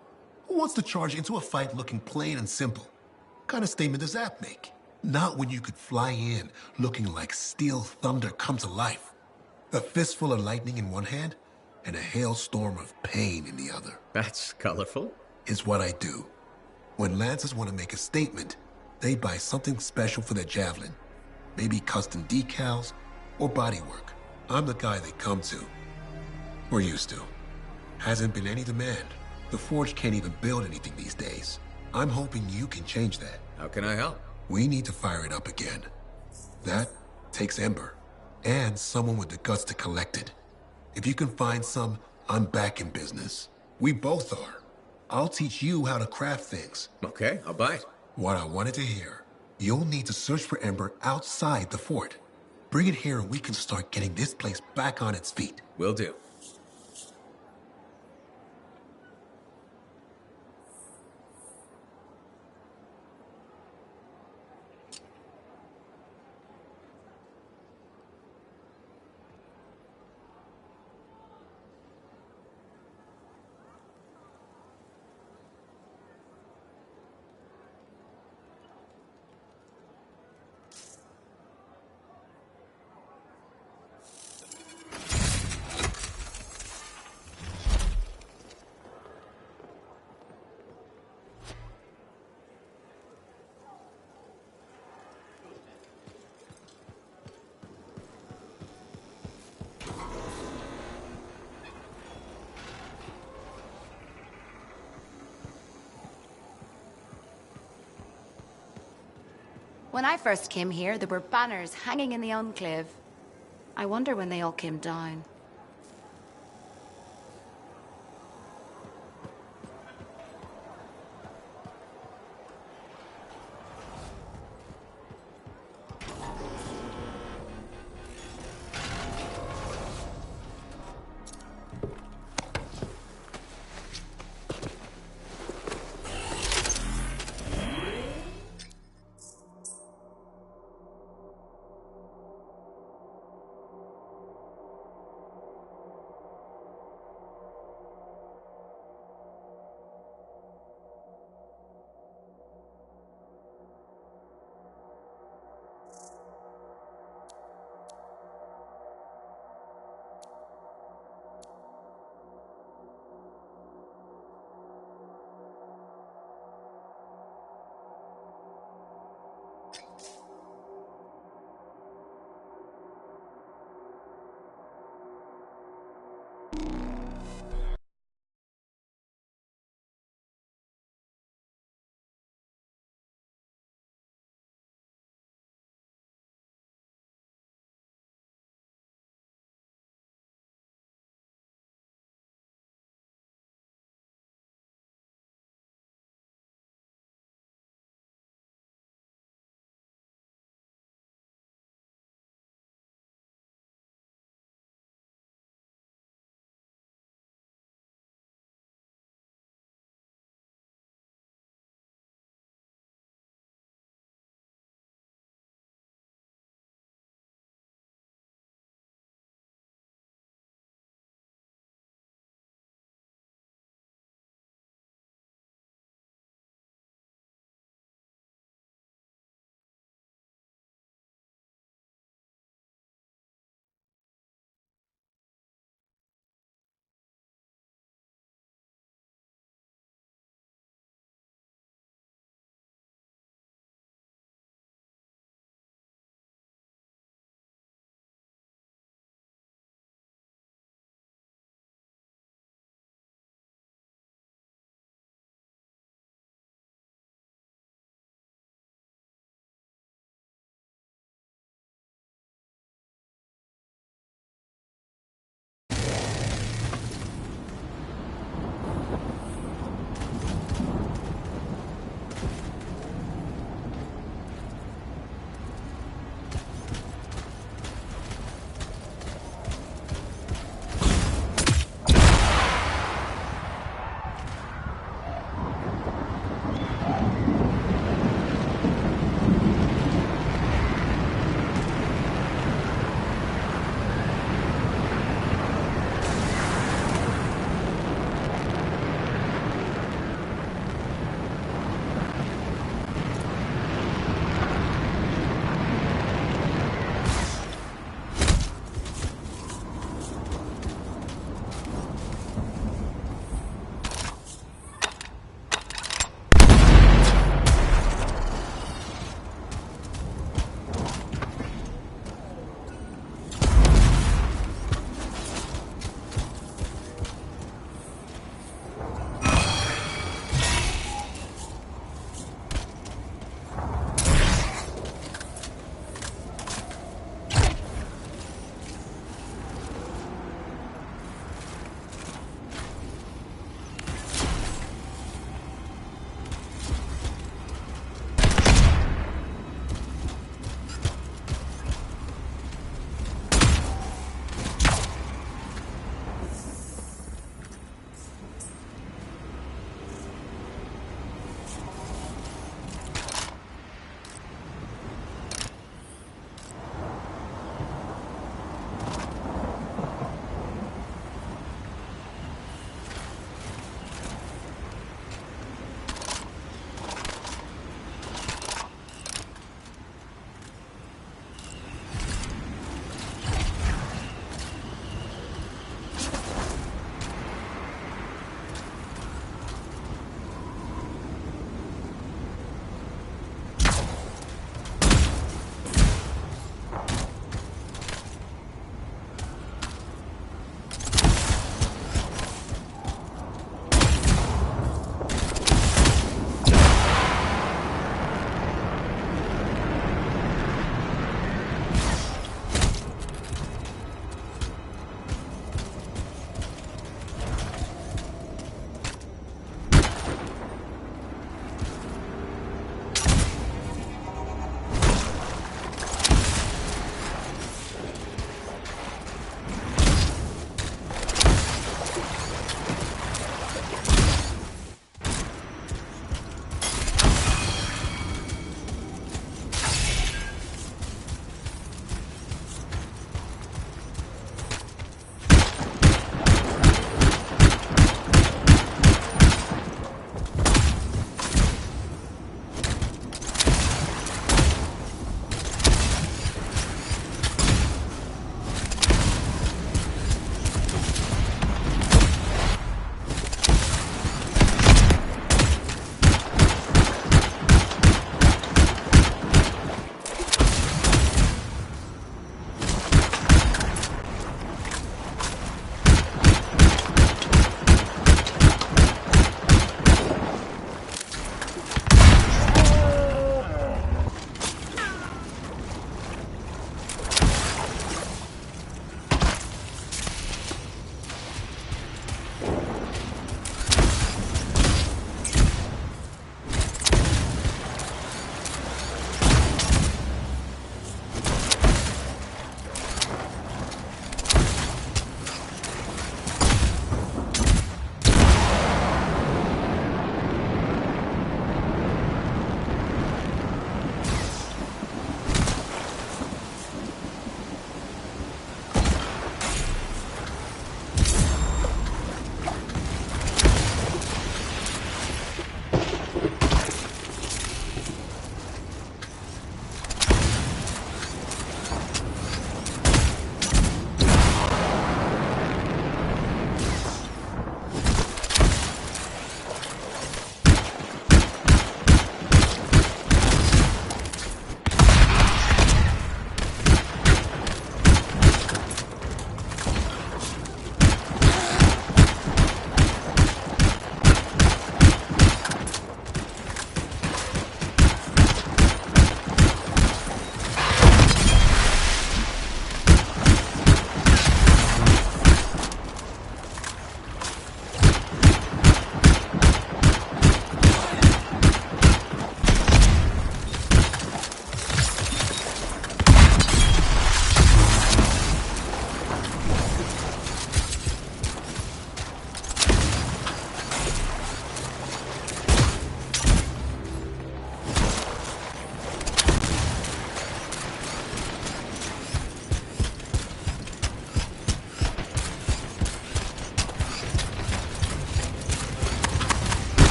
Who wants to charge into a fight looking plain and simple? What kind of statement does that make? Not when you could fly in looking like steel thunder come to life. A fistful of lightning in one hand and a hailstorm of pain in the other. That's colorful. Is what I do. When Lancers want to make a statement, they buy something special for their javelin. Maybe custom decals or bodywork. I'm the guy they come to. Or used to. Hasn't been any demand. The Forge can't even build anything these days. I'm hoping you can change that. How can I help? We need to fire it up again. That takes Ember. And someone with the guts to collect it. If you can find some, I'm back in business. We both are. I'll teach you how to craft things. Okay, I'll buy it. What I wanted to hear. You'll need to search for Ember outside the fort. Bring it here and we can start getting this place back on its feet. Will do. When I first came here, there were banners hanging in the Enclave. I wonder when they all came down.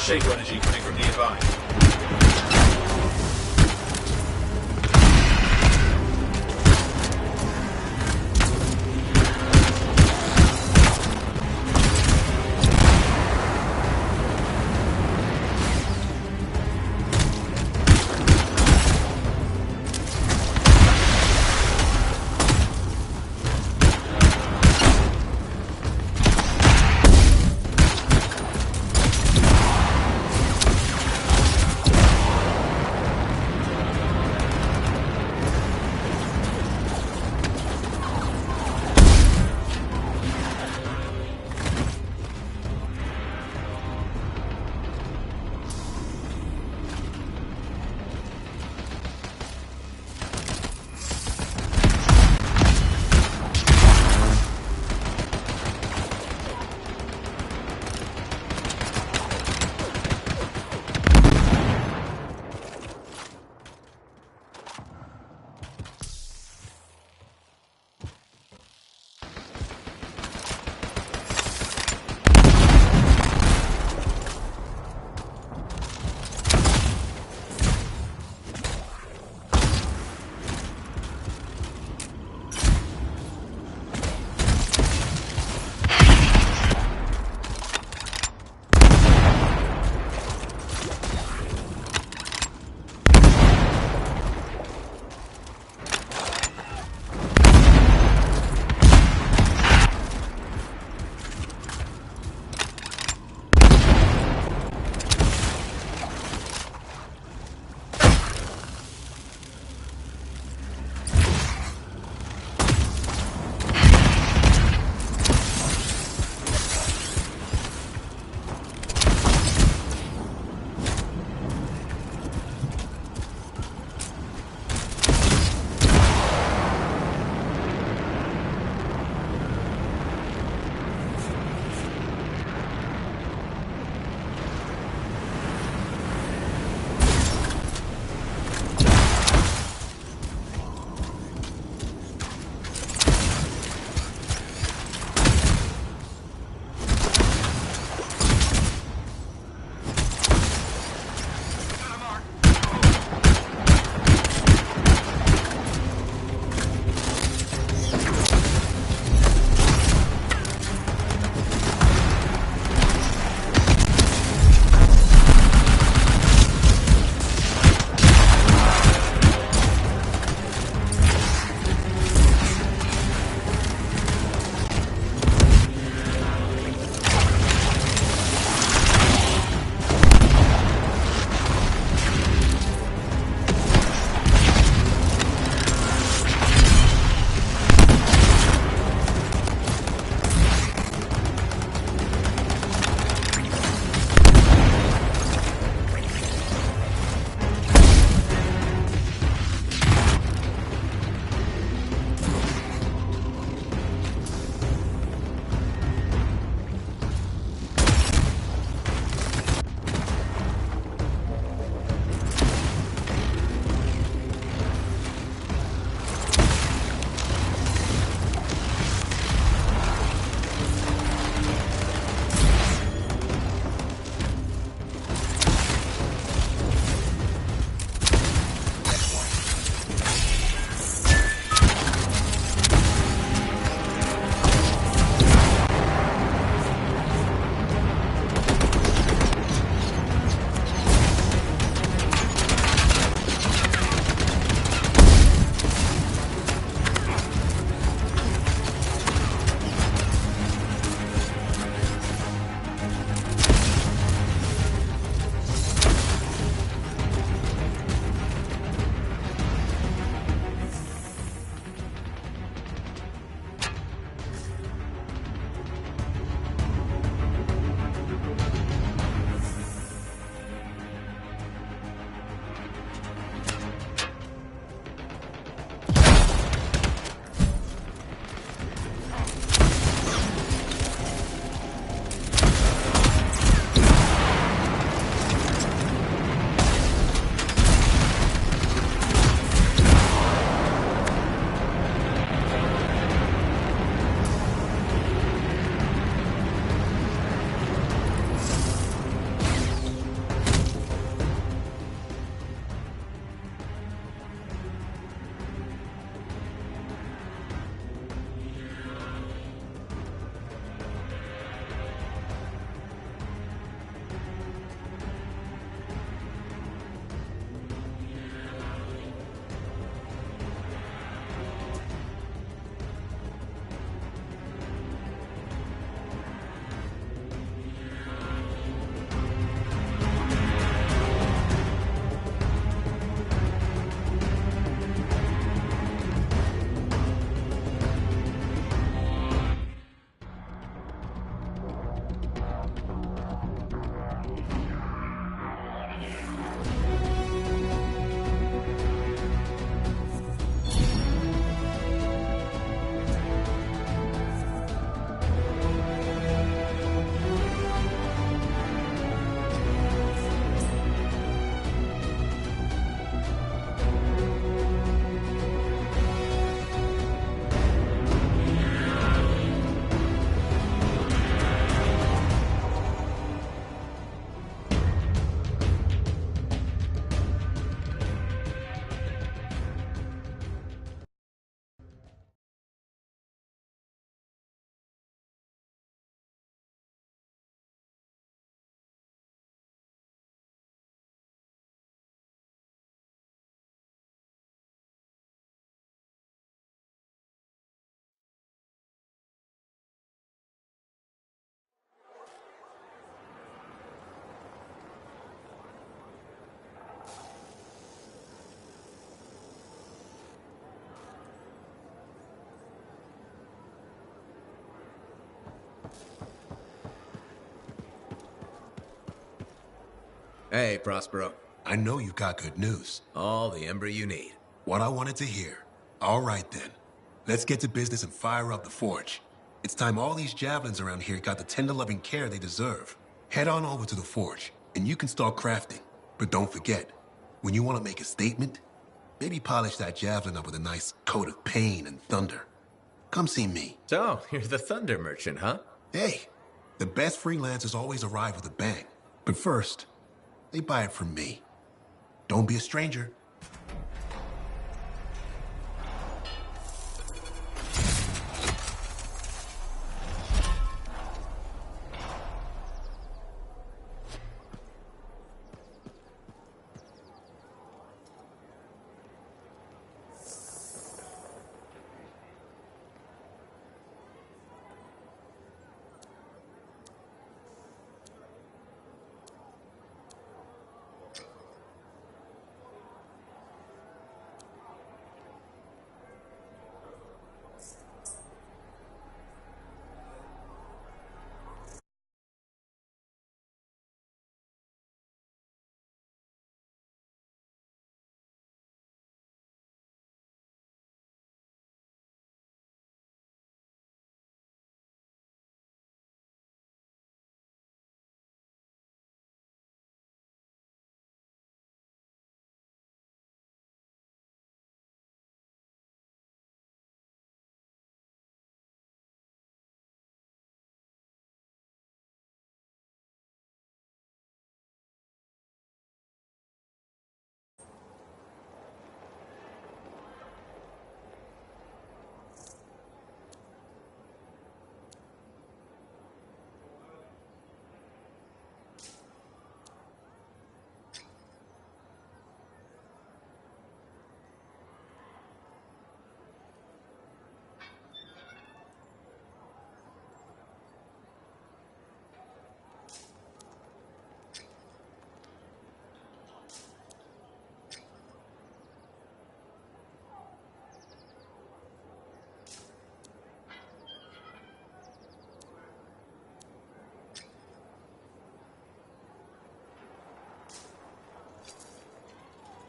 shaper energy coming from nearby. Hey, Prospero. I know you've got good news. All the ember you need. What I wanted to hear. All right, then. Let's get to business and fire up the forge. It's time all these javelins around here got the tender loving care they deserve. Head on over to the forge, and you can start crafting. But don't forget, when you want to make a statement, maybe polish that javelin up with a nice coat of pain and thunder. Come see me. So, you're the thunder merchant, huh? Hey, the best freelancers always arrive with a bang. But first, they buy it from me. Don't be a stranger.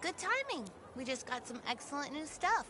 Good timing. We just got some excellent new stuff.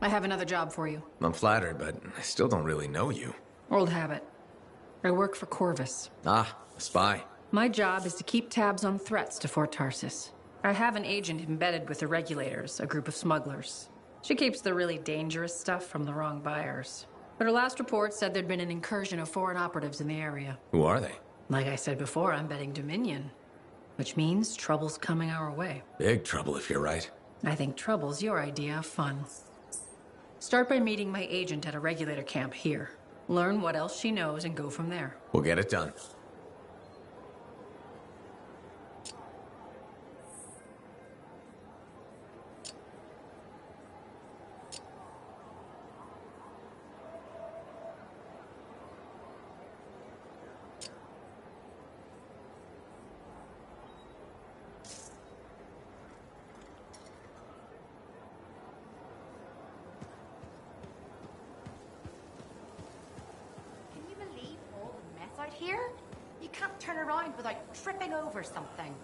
I have another job for you. I'm flattered, but I still don't really know you. Old habit. I work for Corvus. Ah, a spy. My job is to keep tabs on threats to Fort Tarsis. I have an agent embedded with the regulators, a group of smugglers. She keeps the really dangerous stuff from the wrong buyers. But her last report said there'd been an incursion of foreign operatives in the area. Who are they? Like I said before, I'm betting Dominion. Which means trouble's coming our way. Big trouble if you're right. I think trouble's your idea of fun. Start by meeting my agent at a regulator camp here. Learn what else she knows and go from there. We'll get it done. Here? You can't turn around without tripping over something.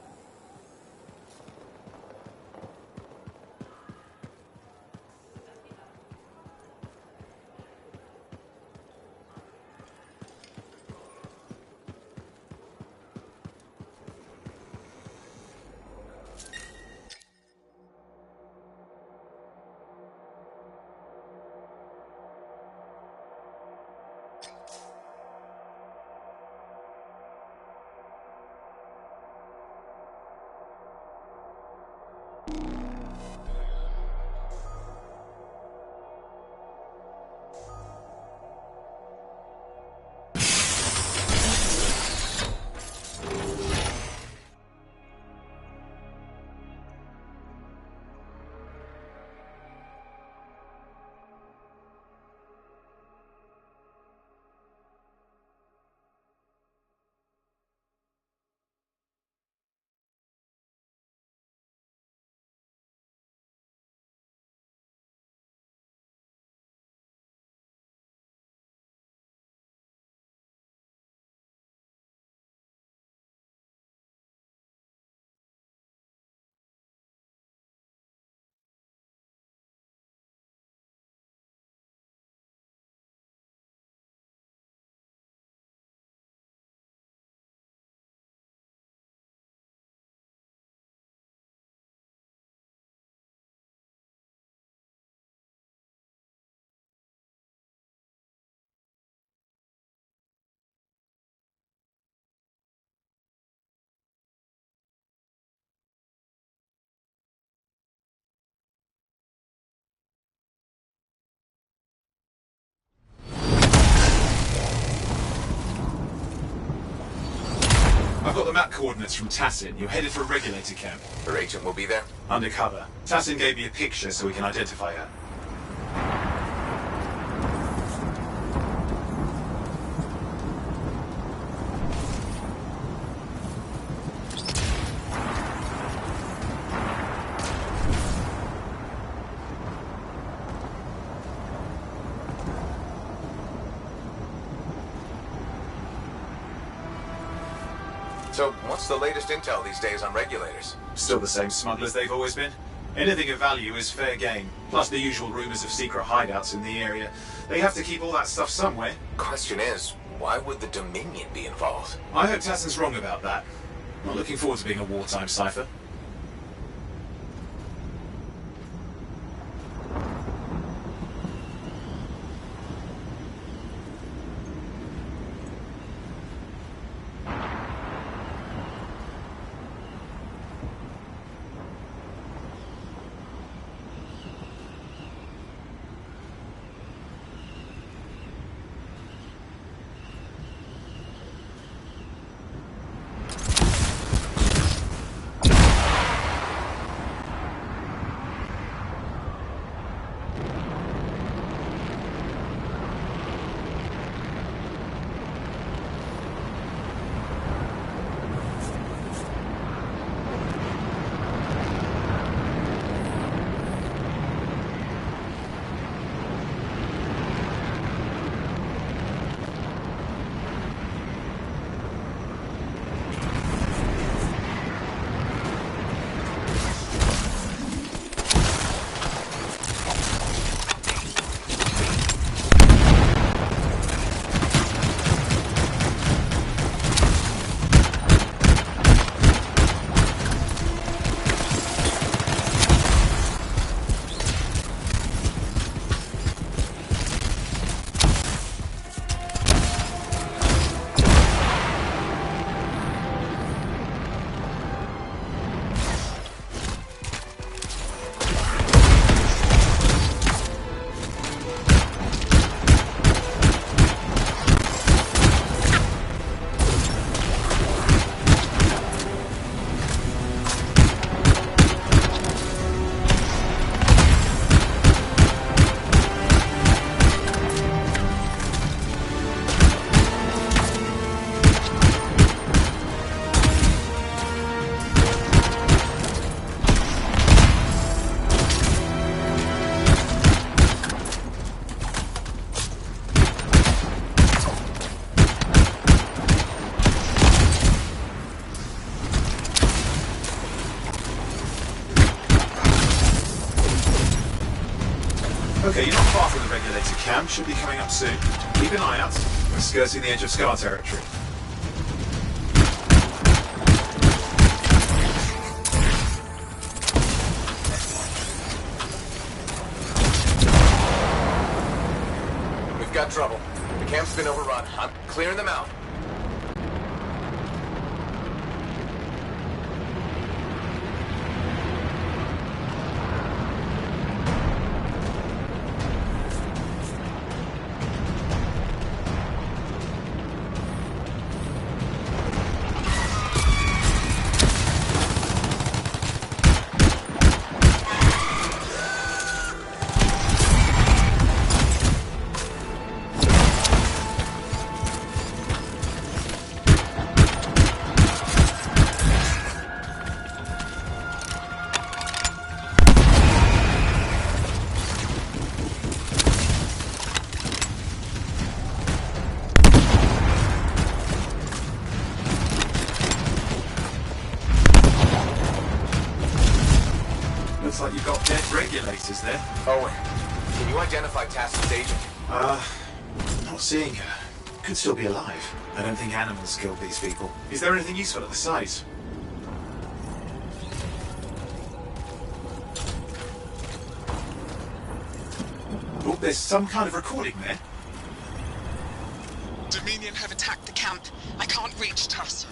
I've got the map coordinates from Tassin. You're headed for a regulator camp. Her agent will be there? Undercover. Tassin gave me a picture so we can identify her. So, what's the latest intel these days on regulators? Still the same smugglers they've always been. Anything of value is fair game, plus the usual rumors of secret hideouts in the area. They have to keep all that stuff somewhere. Question is, why would the Dominion be involved? I hope Tassin's wrong about that. Not looking forward to being a wartime cipher. Okay, you're not far from the regulator camp. Should be coming up soon. Keep an eye out. We're skirting the edge of Scar territory. We've got trouble. The camp's been overrun. I'm clearing them out. Looks like you've got dead regulators there. Owen, can you identify Tassin's agent? Not seeing her. Could still be alive. I don't think animals killed these people. Is there anything useful at the site? Oh, there's some kind of recording there. Dominion have attacked the camp. I can't reach Tassin.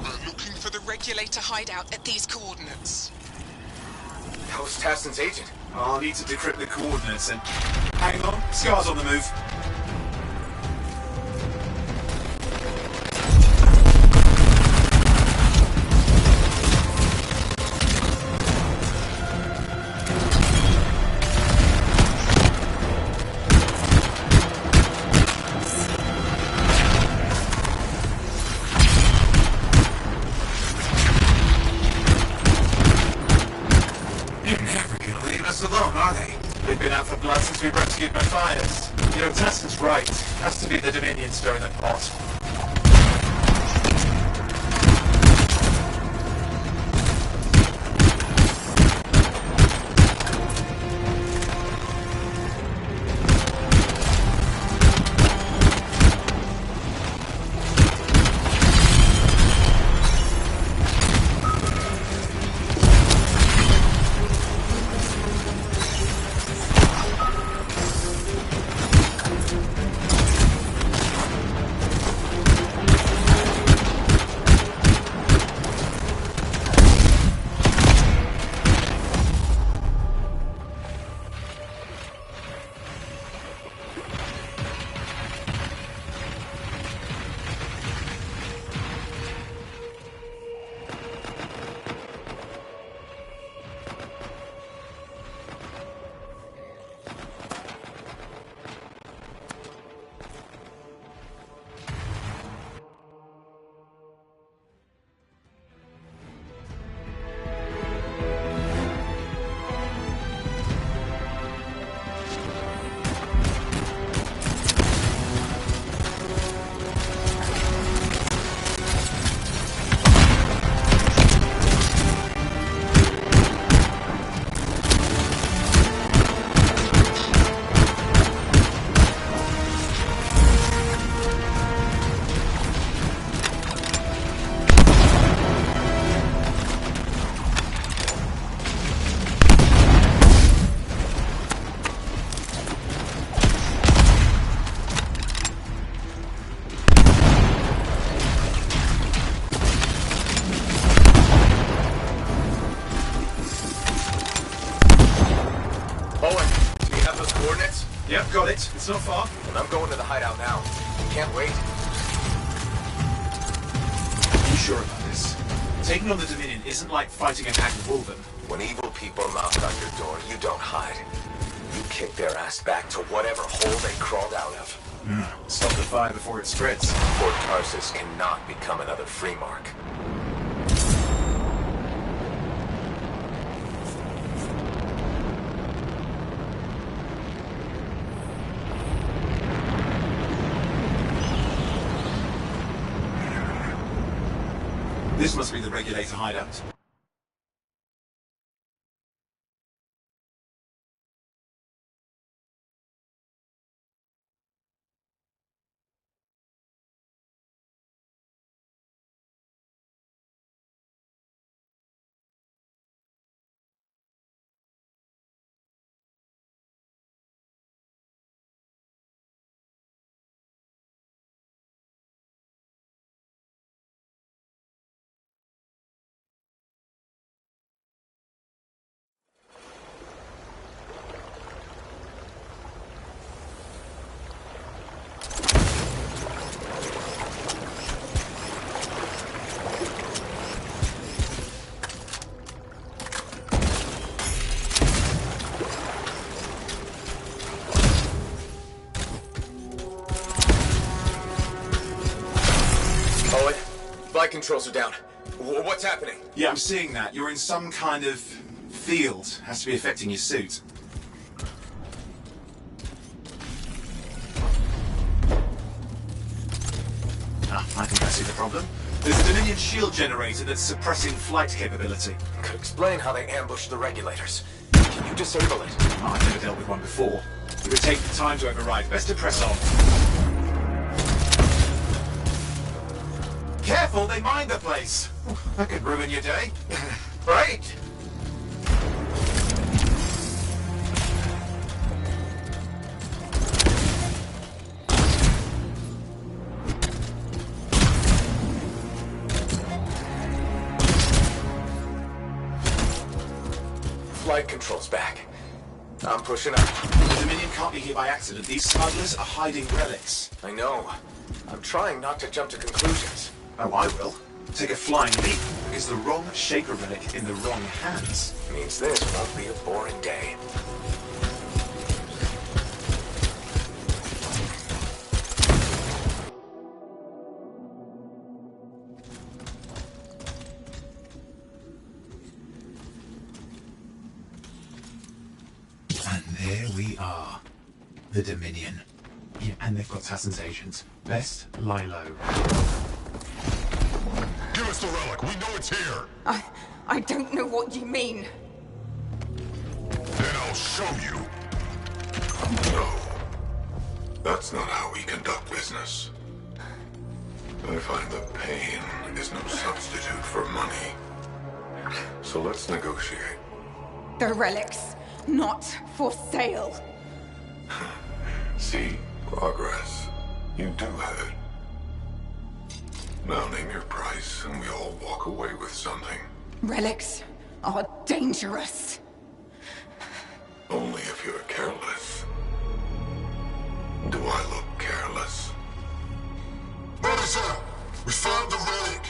We're looking for the regulator hideout at these coordinates. How's Tassin's agent? I'll need to decrypt the coordinates and... Hang on, Scar's on the move. Alone, are they? They've been out for blood since we rescued Matthias. You know, Tassin's right. Has to be the Dominion stirring the pot. Yep, got it. It's not far. Well, I'm going to the hideout now. Can't wait. Are you sure about this? Taking on the Dominion isn't like fighting an act Wolven. When evil people knock on your door, you don't hide. You kick their ass back to whatever hole they crawled out of. Stop the fire before it spreads. Fort Tarsus cannot become another free mark. This must be the regulator hideout. Flight controls are down. What's happening? Yeah, I'm seeing that. You're in some kind of field. Has to be affecting your suit. I think I see the problem. There's a Dominion shield generator that's suppressing flight capability. Could explain how they ambushed the regulators. Can you disable it? Oh, I've never dealt with one before. It would take time to override. Best to press on. Careful, they mine the place. That could ruin your day. Right? Flight controls back. I'm pushing up. The Dominion can't be here by accident. These smugglers are hiding relics. I know. I'm trying not to jump to conclusions. Oh, I will. Take a flying leap, because the wrong Shaper relic in the wrong hands means this won't be a boring day. And there we are. The Dominion. Yeah, and they've got Tassin's agents. Best lie low. Give us the relic. We know it's here. I don't know what you mean. Then I'll show you. No. That's not how we conduct business. I find that pain is no substitute for money. So let's negotiate. The relics, not for sale. See? Progress. You do have it. Now name your price, and we all walk away with something. Relics are dangerous. Only if you're careless. Do I look careless? Officer, we found the relic.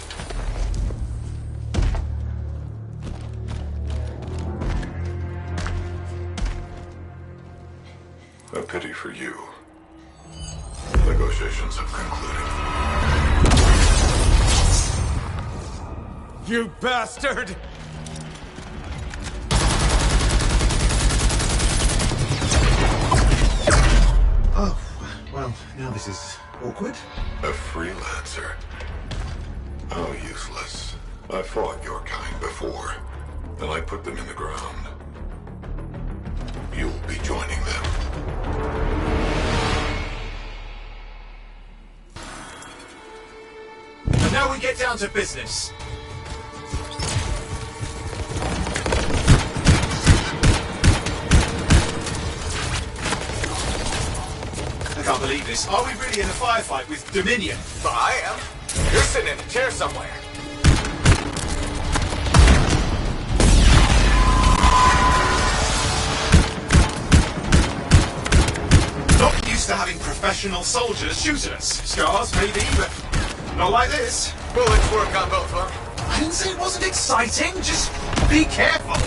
A pity for you. Negotiations have concluded. You bastard! Oh, well, now this is awkward. A freelancer? How useless. I fought your kind before, and I put them in the ground. You'll be joining them. And now we get down to business. I can't believe this. Are we really in a firefight with Dominion? Well, I am. You're sitting in a chair somewhere. Not used to having professional soldiers shoot at us. Scars, maybe, but not like this. Bullets work on both of them. I didn't say it wasn't exciting. Just be careful.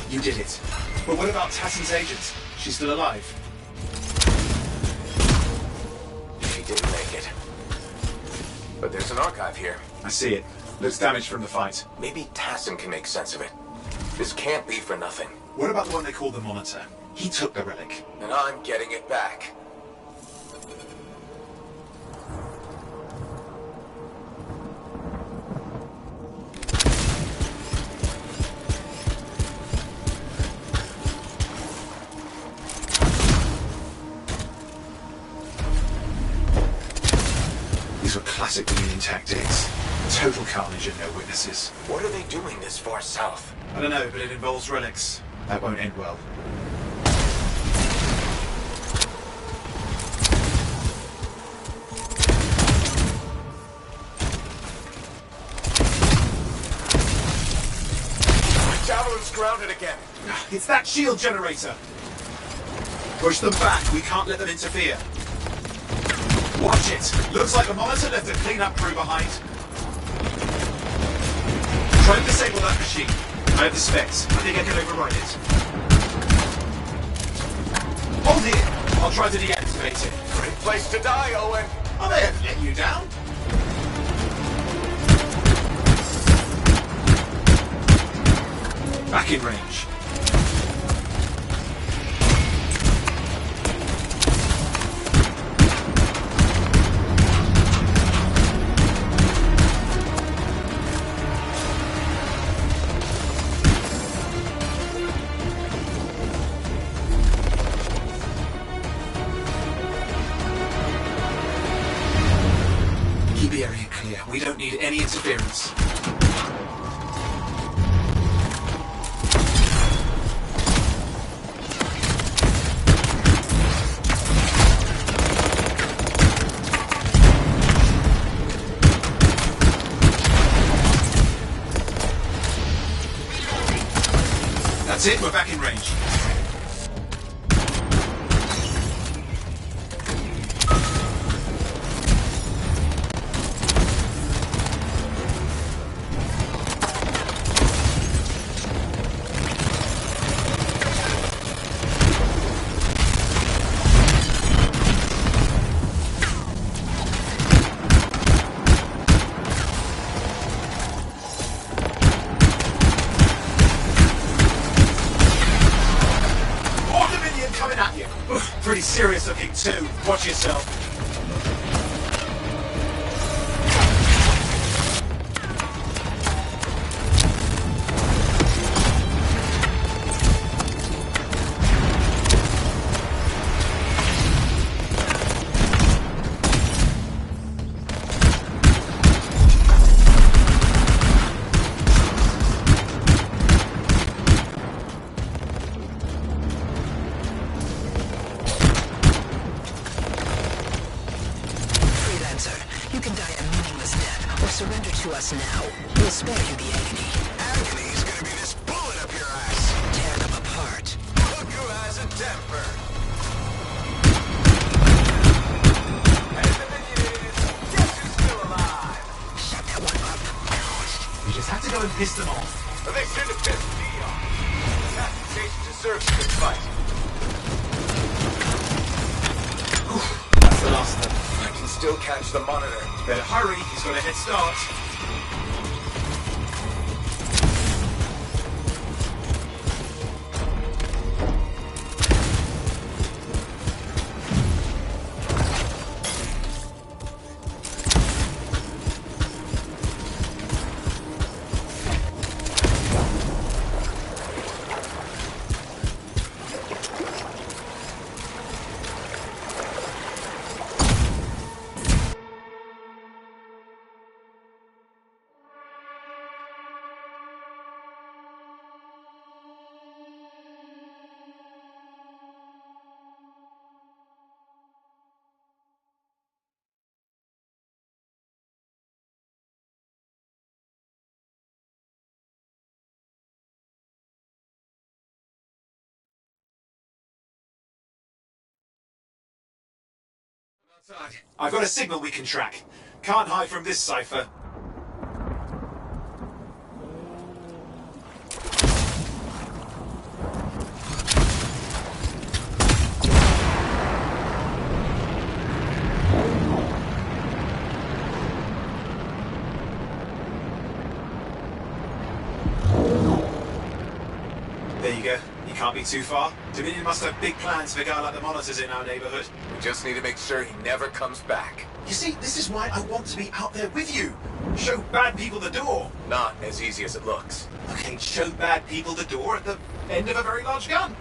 You did it. But what about Tassin's agent? She's still alive? She didn't make it. But there's an archive here. I see it. Looks damaged from the fight. Maybe Tassin can make sense of it. This can't be for nothing. What about the one they call the Monitor? He took the relic. And I'm getting it back. These were classic Union tactics. Total carnage and no witnesses. What are they doing this far south? I don't know, but it involves relics. That won't end well. It's that shield generator. Push them back. We can't let them interfere. Watch it. Looks like the monitor left a cleanup crew behind. Try to disable that machine. I have the specs. I think I can override it. Hold here. I'll try to deactivate it. Great place to die, Owen. I may have let you down. Back in range. Keep the area clear. We don't need any interference. That's it, we're back in range. Coming at you. Pretty serious looking too. Watch yourself. You can die a meaningless death, or surrender to us now. We'll spare you the agony. Agony is gonna be this bullet up your ass. Tear them apart. Look who has a temper. And the minions, guess who's still alive? Shut that one up. You just have to go and piss them off. Well, they should have pissed me off. Captain Station deserves a good fight. That's the last of them. I can still catch the monitor. Better hurry, he's got a head start. I've got a signal we can track. Can't hide from this cipher. There you go. You can't be too far. Dominion must have big plans for a guy like the monitors in our neighborhood. We just need to make sure he never comes back. You see, this is why I want to be out there with you. Show bad people the door. Not as easy as it looks. Okay, show bad people the door at the end of a very large gun.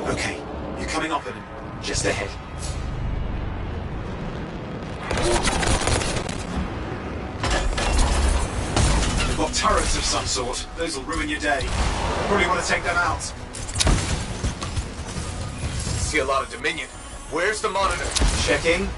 Okay, you're coming up on him. Just ahead. turrets of some sort. Those will ruin your day. Probably want to take them out. See a lot of Dominion. Where's the monitor? Checking.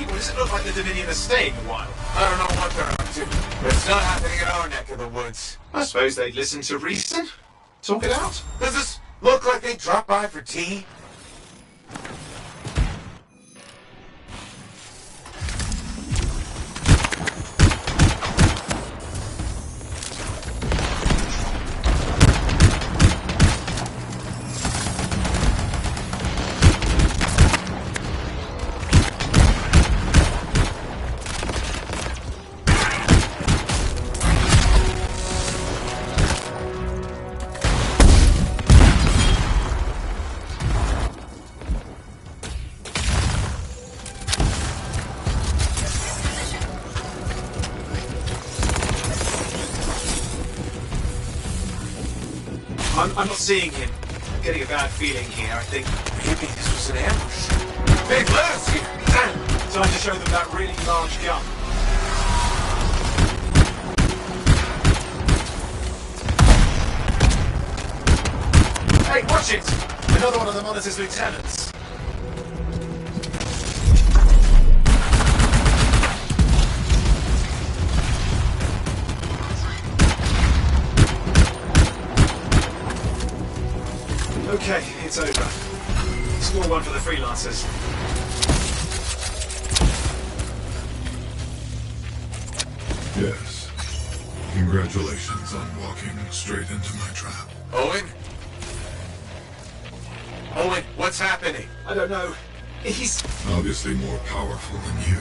Does it look like the Dominion are staying a while? I don't know what they're up to, but it's not happening in our neck of the woods. I suppose they'd listen to reason. Talk it out. Does this look like they dropped by for tea? I'm not seeing him. I'm getting a bad feeling here, I think. Maybe this was an ambush. They've let us here! Time to show them that really large gun. Hey, watch it! Another one of the Monitor's lieutenants. Okay, it's over. Score one for the freelancers. Yes. Congratulations on walking straight into my trap. Owen? Owen, what's happening? I don't know. He's Obviously more powerful than you.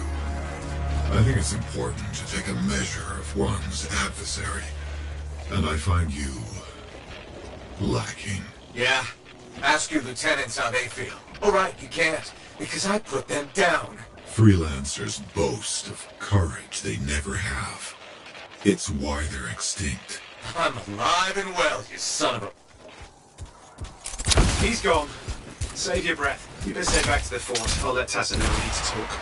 I think it's important to take a measure of one's adversary. And I find you lacking. Yeah? Ask your lieutenants how they feel. All right, you can't, because I put them down. Freelancers boast of courage they never have. It's why they're extinct. I'm alive and well, you son of a... He's gone. Save your breath. You best head back to the fort. I'll let Tassa know we need to talk.